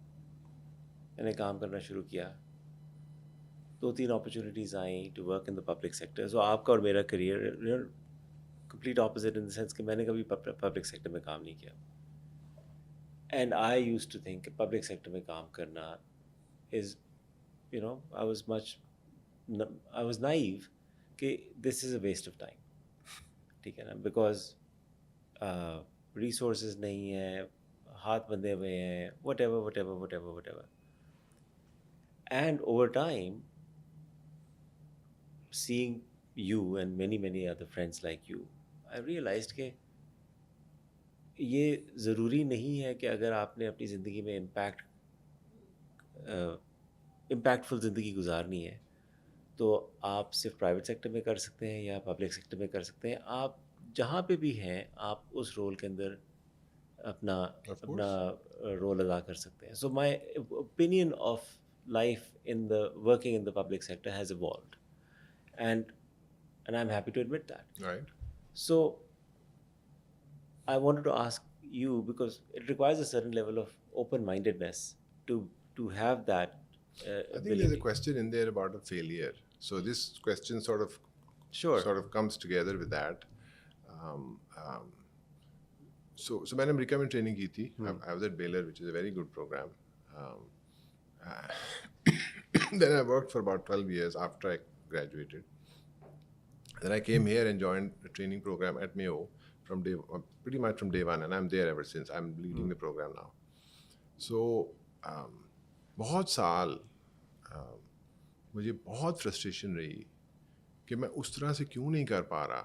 Speaker 1: मैंने काम करना शुरू किया, 2-3 opportunities I to work in the public sector. So आपका और मेरा career complete opposite in the sense कि मैंने कभी पब्लिक सेक्टर में काम नहीं किया. And I used to think public sector में काम करना is, I was I was naive कि this is a waste of time. ठीक है ना, because resources नहीं है, हाथ बंधे हुए हैं, whatever. And over time, seeing you and many other friends like you, I realized कि ये ज़रूरी नहीं है कि अगर आपने अपनी ज़िंदगी में इम्पैक्टफुल ज़िंदगी गुजारनी है तो आप सिर्फ प्राइवेट सेक्टर में कर सकते हैं या पब्लिक सेक्टर में कर सकते हैं. आप जहाँ पे भी हैं आप उस रोल के अंदर अपना रोल अदा कर सकते हैं. So my opinion of life in the working in the public sector has evolved and I am happy to admit that.
Speaker 2: Right.
Speaker 1: So I wanted to ask you, because it requires a certain level of open-mindedness to have that
Speaker 2: I think
Speaker 1: ability.
Speaker 2: there's a question in there about a failure. So this question sort of comes together with that. So मैंने America में training की थी. I was at Baylor, which is a very good program. Then I worked for about 12 years after I graduated. Then I came here and joined a training program at Mayo pretty much from day one, and I'm there ever since. I'm leading the program now. So बहुत साल मुझे बहुत frustration रही कि मैं उस तरह से क्यों नहीं कर पा रहा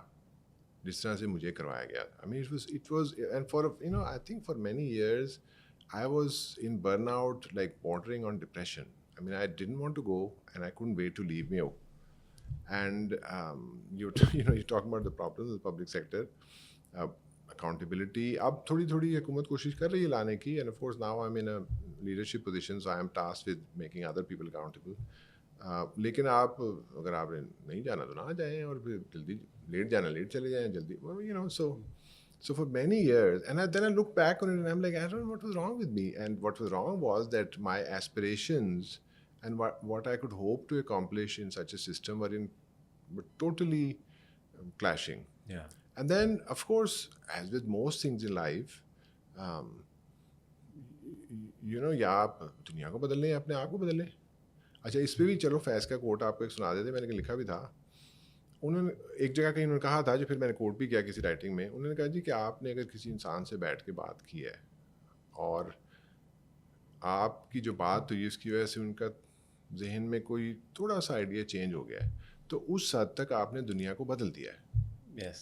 Speaker 2: जिस तरह से मुझे करवाया गया. I mean, it was and for I think for many years I was in burnout, like bordering on depression. I mean, I didn't want to go and I couldn't wait to leave Mayo. And you're talking about the problems of the public sector, accountability. अब थोड़ी हुकूमत कोशिश कर रही है लाने की, and of course now I'm in a leadership position, so I am tasked with making other people accountable. लेकिन आप अगर आपने नहीं जाना तो ना जाएं, और फिर जल्दी लेट जाना लेट चले जाएं, जल्दी so for many years, and then I look back on it and I'm like, I don't know what was wrong with me. And what was wrong was that my aspirations and what I could hope to accomplish in such a system were totally clashing.
Speaker 1: Yeah.
Speaker 2: And then, of course, as with most things in life, या आप दुनिया को बदल लें या अपने आप को बदल लें. अच्छा, इस पे भी चलो फैज़ का कोट आपको एक सुना देते. मैंने लिखा भी था. उन्होंने एक जगह कहीं उन्होंने कहा था, जो फिर मैंने कोट भी किया किसी राइटिंग में. उन्होंने कहा जी कि आपने अगर किसी इंसान से बैठ के बात की है और आपकी जो बात हुई उसकी वजह से उनका जहन में कोई थोड़ा सा आइडिया चेंज हो गया है, तो उस हद तक आपने दुनिया को बदल दिया है.
Speaker 1: Yes.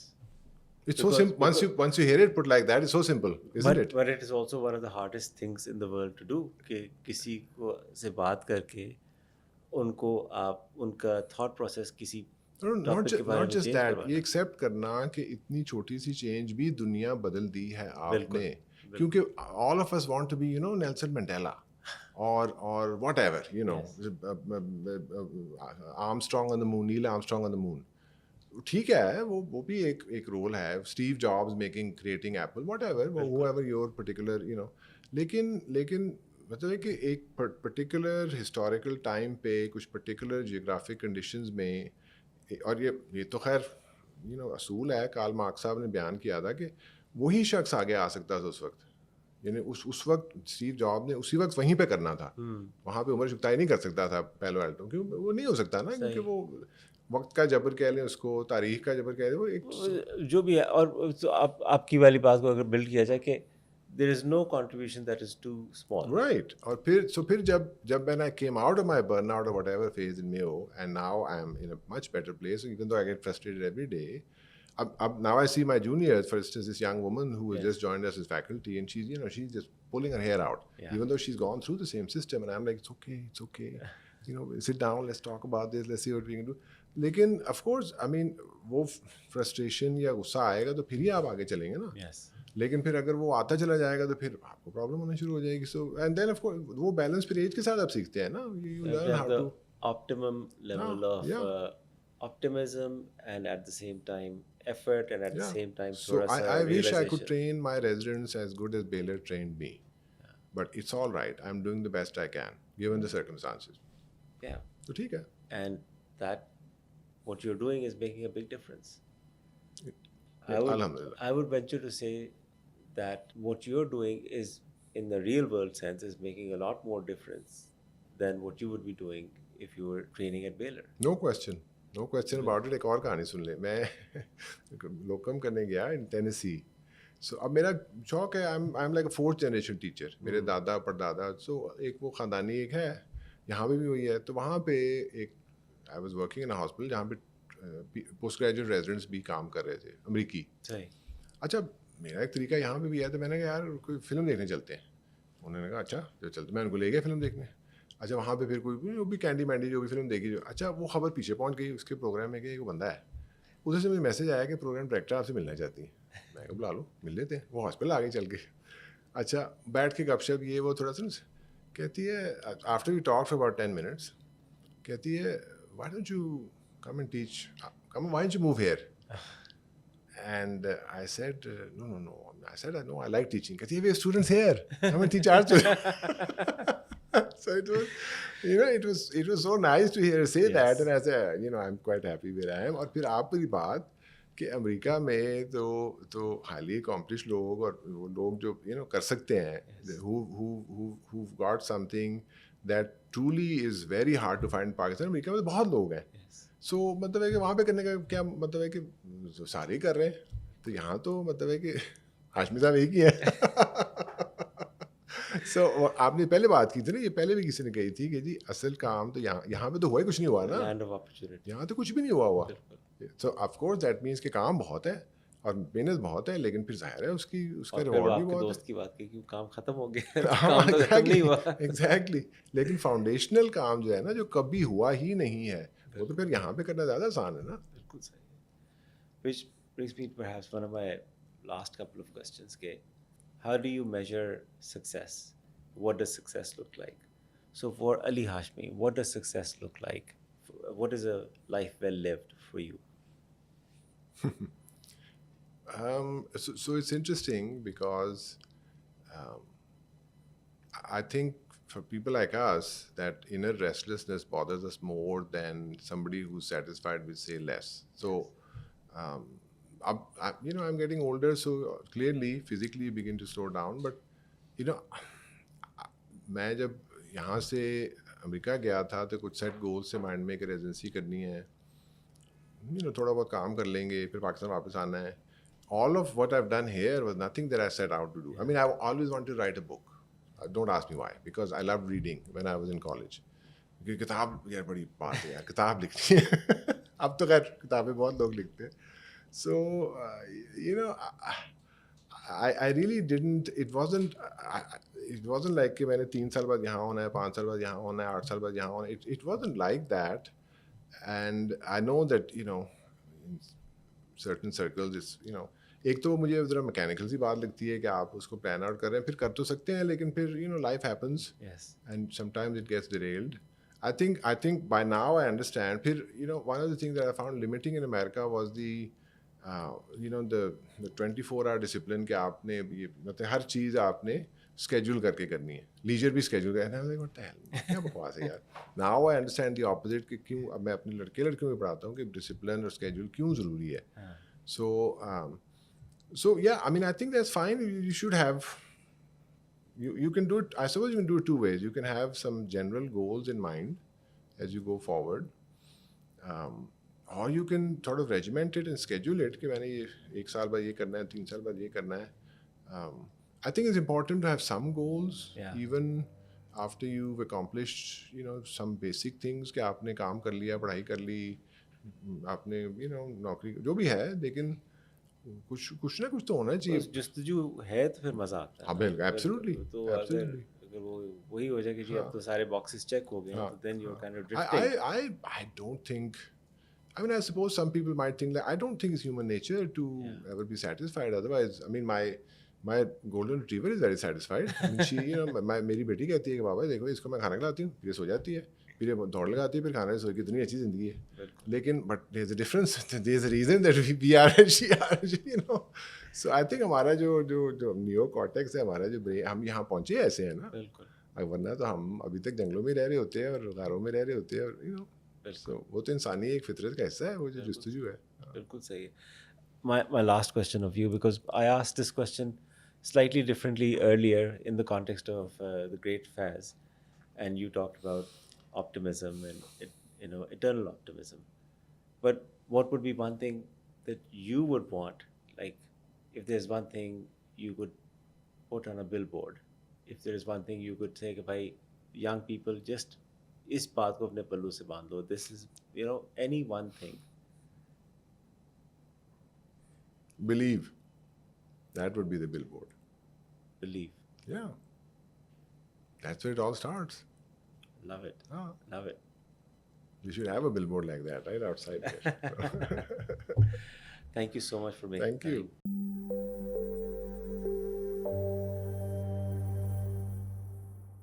Speaker 2: It's so simple. Once you hear it put like that, it's so simple, isn't it?
Speaker 1: But it is also one of the hardest things in the world to do, कि किसी को से बात करके उनको आप उनका thought process किसी
Speaker 2: not just that, ये एक्सेप्ट करना कि इतनी छोटी सी चेंज भी दुनिया बदल दी है आपने. क्योंकि all of us want to be, Nelson Mandela or whatever, Armstrong on the moon, Neil Armstrong on the moon. ठीक है, वो भी एक रोल है. Steve Jobs creating Apple, whatever, whoever your particular, लेकिन मतलब है कि एक पर्टिकुलर हिस्टोरिकल टाइम पे कुछ पर्टिकुलर जियोग्राफिक कंडीशंस में, और ये तो खैर असूल है. कार्ल मार्क्स साहब ने बयान किया था कि वही शख्स आगे आ सकता था उस वक्त. यानी उस वक्त स्टीव जॉब ने उसी वक्त वहीं पे करना था. वहाँ पे उमर शुक्ताई नहीं कर सकता था पैलो एल्टो, क्यों वो नहीं हो सकता ना, क्योंकि वो वक्त का जबर कह लें उसको, तारीख का जबर कह लें, वो एक
Speaker 1: जो भी है. और तो आपकी वाली बात को अगर बिल्ड किया जाए कि there is no contribution that is too small.
Speaker 2: Right. और फिर जब when I came out of my burnout or whatever phase in Mayo, and now I am in a much better place, even though I get frustrated every day. Now I see my juniors, for instance, this young woman who has just joined us as faculty, and she's she's just pulling her hair out, even though she's gone through the same system, and I'm like, it's okay, sit down, let's talk about this, let's see what we can do. लेकिन of course, I mean, वो frustration या गुस्सा आएगा तो फिर ही आप आगे चलेंगे ना.
Speaker 1: Yes.
Speaker 2: लेकिन फिर अगर वो आता चला जाएगा तो फिर आपको प्रॉब्लम होना शुरू हो जाएगी. So and then of course वो बैलेंस फिर एज के साथ आप सीखते हैं ना. You
Speaker 1: You have to
Speaker 2: learn
Speaker 1: have
Speaker 2: how
Speaker 1: the
Speaker 2: to.
Speaker 1: optimum
Speaker 2: हाँ,
Speaker 1: level of
Speaker 2: या
Speaker 1: optimism and at the same time effort and at the
Speaker 2: Yeah.
Speaker 1: same time
Speaker 2: So
Speaker 1: thoda sa
Speaker 2: I wish I could
Speaker 1: realization.
Speaker 2: train my residents as good as Baylor trained me. But it's all right. I'm doing the best I can, given the circumstances.
Speaker 1: Yeah.
Speaker 2: So ठीक है.
Speaker 1: And that what you're doing is making a big difference. I would
Speaker 2: Alhamdulillah.
Speaker 1: I would venture to say that what you're doing is in the real world sense is making a lot more difference than what you would be doing if you were training at Baylor.
Speaker 2: No question. No question about it. एक और कहानी सुन ले. मैं लोकम करने गया in Tennessee. So अब मेरा शौक है. I'm like a fourth generation teacher. मेरे दादा परदादा. So एक वो खानदानी एक है. यहाँ पे भी हुई है. तो वहाँ पे एक I was working in a hospital जहाँ पे पोस्ट ग्रेजुएट रेजिडेंट्स भी काम कर रहे थे अमरीकी.
Speaker 1: सही.
Speaker 2: अच्छा मेरा एक तरीका यहाँ पे भी है. तो मैंने कहा यार कोई फिल्म देखने चलते हैं. उन्होंने कहा अच्छा जो चलते. मैं उनको ले गया फिल्म देखने. अच्छा वहाँ पे फिर कोई वो भी कैंडी मैंडी जो भी फिल्म देखी जो. अच्छा वो खबर पीछे पहुँच गई उसके प्रोग्राम में कि एक बंदा है. उधर से मुझे मैसेज आया कि प्रोग्राम डायरेक्टर आपसे मिलना चाहती है. मैं कहा बुला लो मिल लेते हैं. वो हॉस्पिटल आ गई चल के. अच्छा बैठ के गपशप ये वो थोड़ा सा कहती है after we talk for about 10 minutes कहती है why don't you come and teach. Why don't you move here? And I said, no. I said, no, I like teaching. Because we have students here. Come and teach our children. So it was so nice to hear her say that. And I said, I'm quite happy where I am. और फिर आप पूरी बात कि America में तो highly accomplished लोग और वो लोग जो कर सकते हैं who got something that truly is very hard to find in Pakistan. America में बहुत लोग हैं. सो मतलब है कि वहाँ पे करने का क्या मतलब है कि जो सारे ही कर रहे हैं. तो यहाँ तो मतलब है कि हाशमी साहब एक ही है. सो आपने पहले बात की थी ना. ये पहले भी किसी ने कही थी कि जी असल काम तो यहाँ पे तो हुआ ही कुछ नहीं हुआ ना.
Speaker 1: Land of opportunity.
Speaker 2: यहाँ तो कुछ भी नहीं हुआ. सो ऑफ कोर्स दैट मीन्स कि काम बहुत है और मेहनत बहुत है. लेकिन फिर जाहिर है उसका रिवॉर्ड भी बहुत है.
Speaker 1: दोस्त की बात की कि काम खत्म हो गया. काम तो खत्म नहीं हुआ.
Speaker 2: एग्जैक्टली. लेकिन फाउंडेशनल काम जो है ना जो कभी हुआ ही नहीं है वो तो फिर यहाँ पे करना ज़्यादा आसान है ना.
Speaker 1: बिल्कुल सही है. Which brings me to perhaps one of my last couple of questions. Okay, how do you measure success? What does success look like? So for Ali Hashmi, what does success look like? What is a life well lived for you?
Speaker 2: So it's interesting because I think for people like us, that inner restlessness bothers us more than somebody who's satisfied with say less. So, I'm getting older, so clearly physically you begin to slow down. But मैं जब यहाँ से America गया था तो कुछ set goals से mind में कि रेजिडेंसी करनी है. थोड़ा बहुत काम कर लेंगे फिर पाकिस्तान वापस आना है. All of what I've done here was nothing that I set out to do. I mean, I always wanted to write a book. Don't ask me why, because I loved reading when I was in college. क्योंकि किताब यार बड़ी बात है यार. किताब लिखनी है. अब तो खैर किताबें बहुत लोग लिखते हैं. So I really didn't. It wasn't like कि मैंने 3 साल बाद यहाँ होना है, 5 साल बाद यहाँ होना है, 8 साल बाद यहाँ होना है. It wasn't like that. And I know that in certain circles it's एक तो मुझे ज़रा मैकेनिकल सी बात लगती है कि आप उसको प्लान आउट कर रहे हैं फिर कर तो सकते हैं लेकिन फिर life happens and sometimes it gets derailed. I think by now I understand. फिर one of the things that I found limiting in America was the 24-hour discipline कि आपने ये मतलब हर चीज़ आपने स्केड्यूल करके करनी है. लीजर भी स्केड्यूल करना है. क्या बकवास है यार. Now I understand the opposite कि क्यों अब मैं अपने लड़कियों में पढ़ाता हूँ कि डिसिप्लिन और स्केड्यूल क्यों ज़रूरी है. So yeah, I mean I think that's fine. You should have. You can do it. I suppose you can do it two ways. You can have some general goals in mind as you go forward, or you can sort of regiment it and schedule it. कि मैंने ये 1 साल बाद ये करना है, 3 साल बाद ये करना है. I think it's important to have some goals, even after you've accomplished, some basic things. कि आपने काम कर लिया, पढ़ाई कर ली, आपने नौकरी जो भी है, लेकिन कुछ ना कुछ तो होना चाहिए.
Speaker 1: जस्तजू है तो फिर मजा आता है.
Speaker 2: हाँ बिल्कुल. एब्सोल्युटली.
Speaker 1: तो अगर वो वही हो जाए कि जी अब तो सारे बॉक्सेस चेक हो गए तो then you're kind of drifting.
Speaker 2: I don't think. I mean, I suppose some people might think that I don't think it's human nature to ever be satisfied. Otherwise, I mean, My golden retriever is very satisfied. I mean, she, मेरी बेटी कहती है कि बाबा देखो इसको मैं खाना खिलाती हूँ, फिर ये सो जाती है, फिर ये दौड़ लगाती है, फिर खाना सो, कितनी अच्छी ज़िंदगी है. लेकिन but there's a difference. There's a reason that we are and she are. So I think हमारा जो neocortex है, हमारा जो brain, हम यहाँ पहुँचे ऐसे हैं ना.
Speaker 1: बिल्कुल
Speaker 2: वरना तो हम अभी तक जंगलों में रह रहे होते हैं और गारों में रह रहे होते हैं और so वो तो इंसानी एक फितरत का हिस्सा है, वो जो जुस्तजू है.
Speaker 1: बिल्कुल सही है. My last question of you, because I asked this question slightly differently earlier in the context of the Great Fairs, and you talked about optimism and eternal optimism. But what would be one thing that you would want, like if there's one thing you could put on a billboard, if there is one thing you could say, by young people, just इस बात को अपने पल्लू से बांध लो, this is any one thing.
Speaker 2: Believe. That would be the billboard.
Speaker 1: Believe.
Speaker 2: Yeah. That's where it all starts.
Speaker 1: Love it.
Speaker 2: Ah.
Speaker 1: Love it.
Speaker 2: We should have a billboard like that right outside there.
Speaker 1: Thank you so much for making
Speaker 2: Thank you.
Speaker 1: time.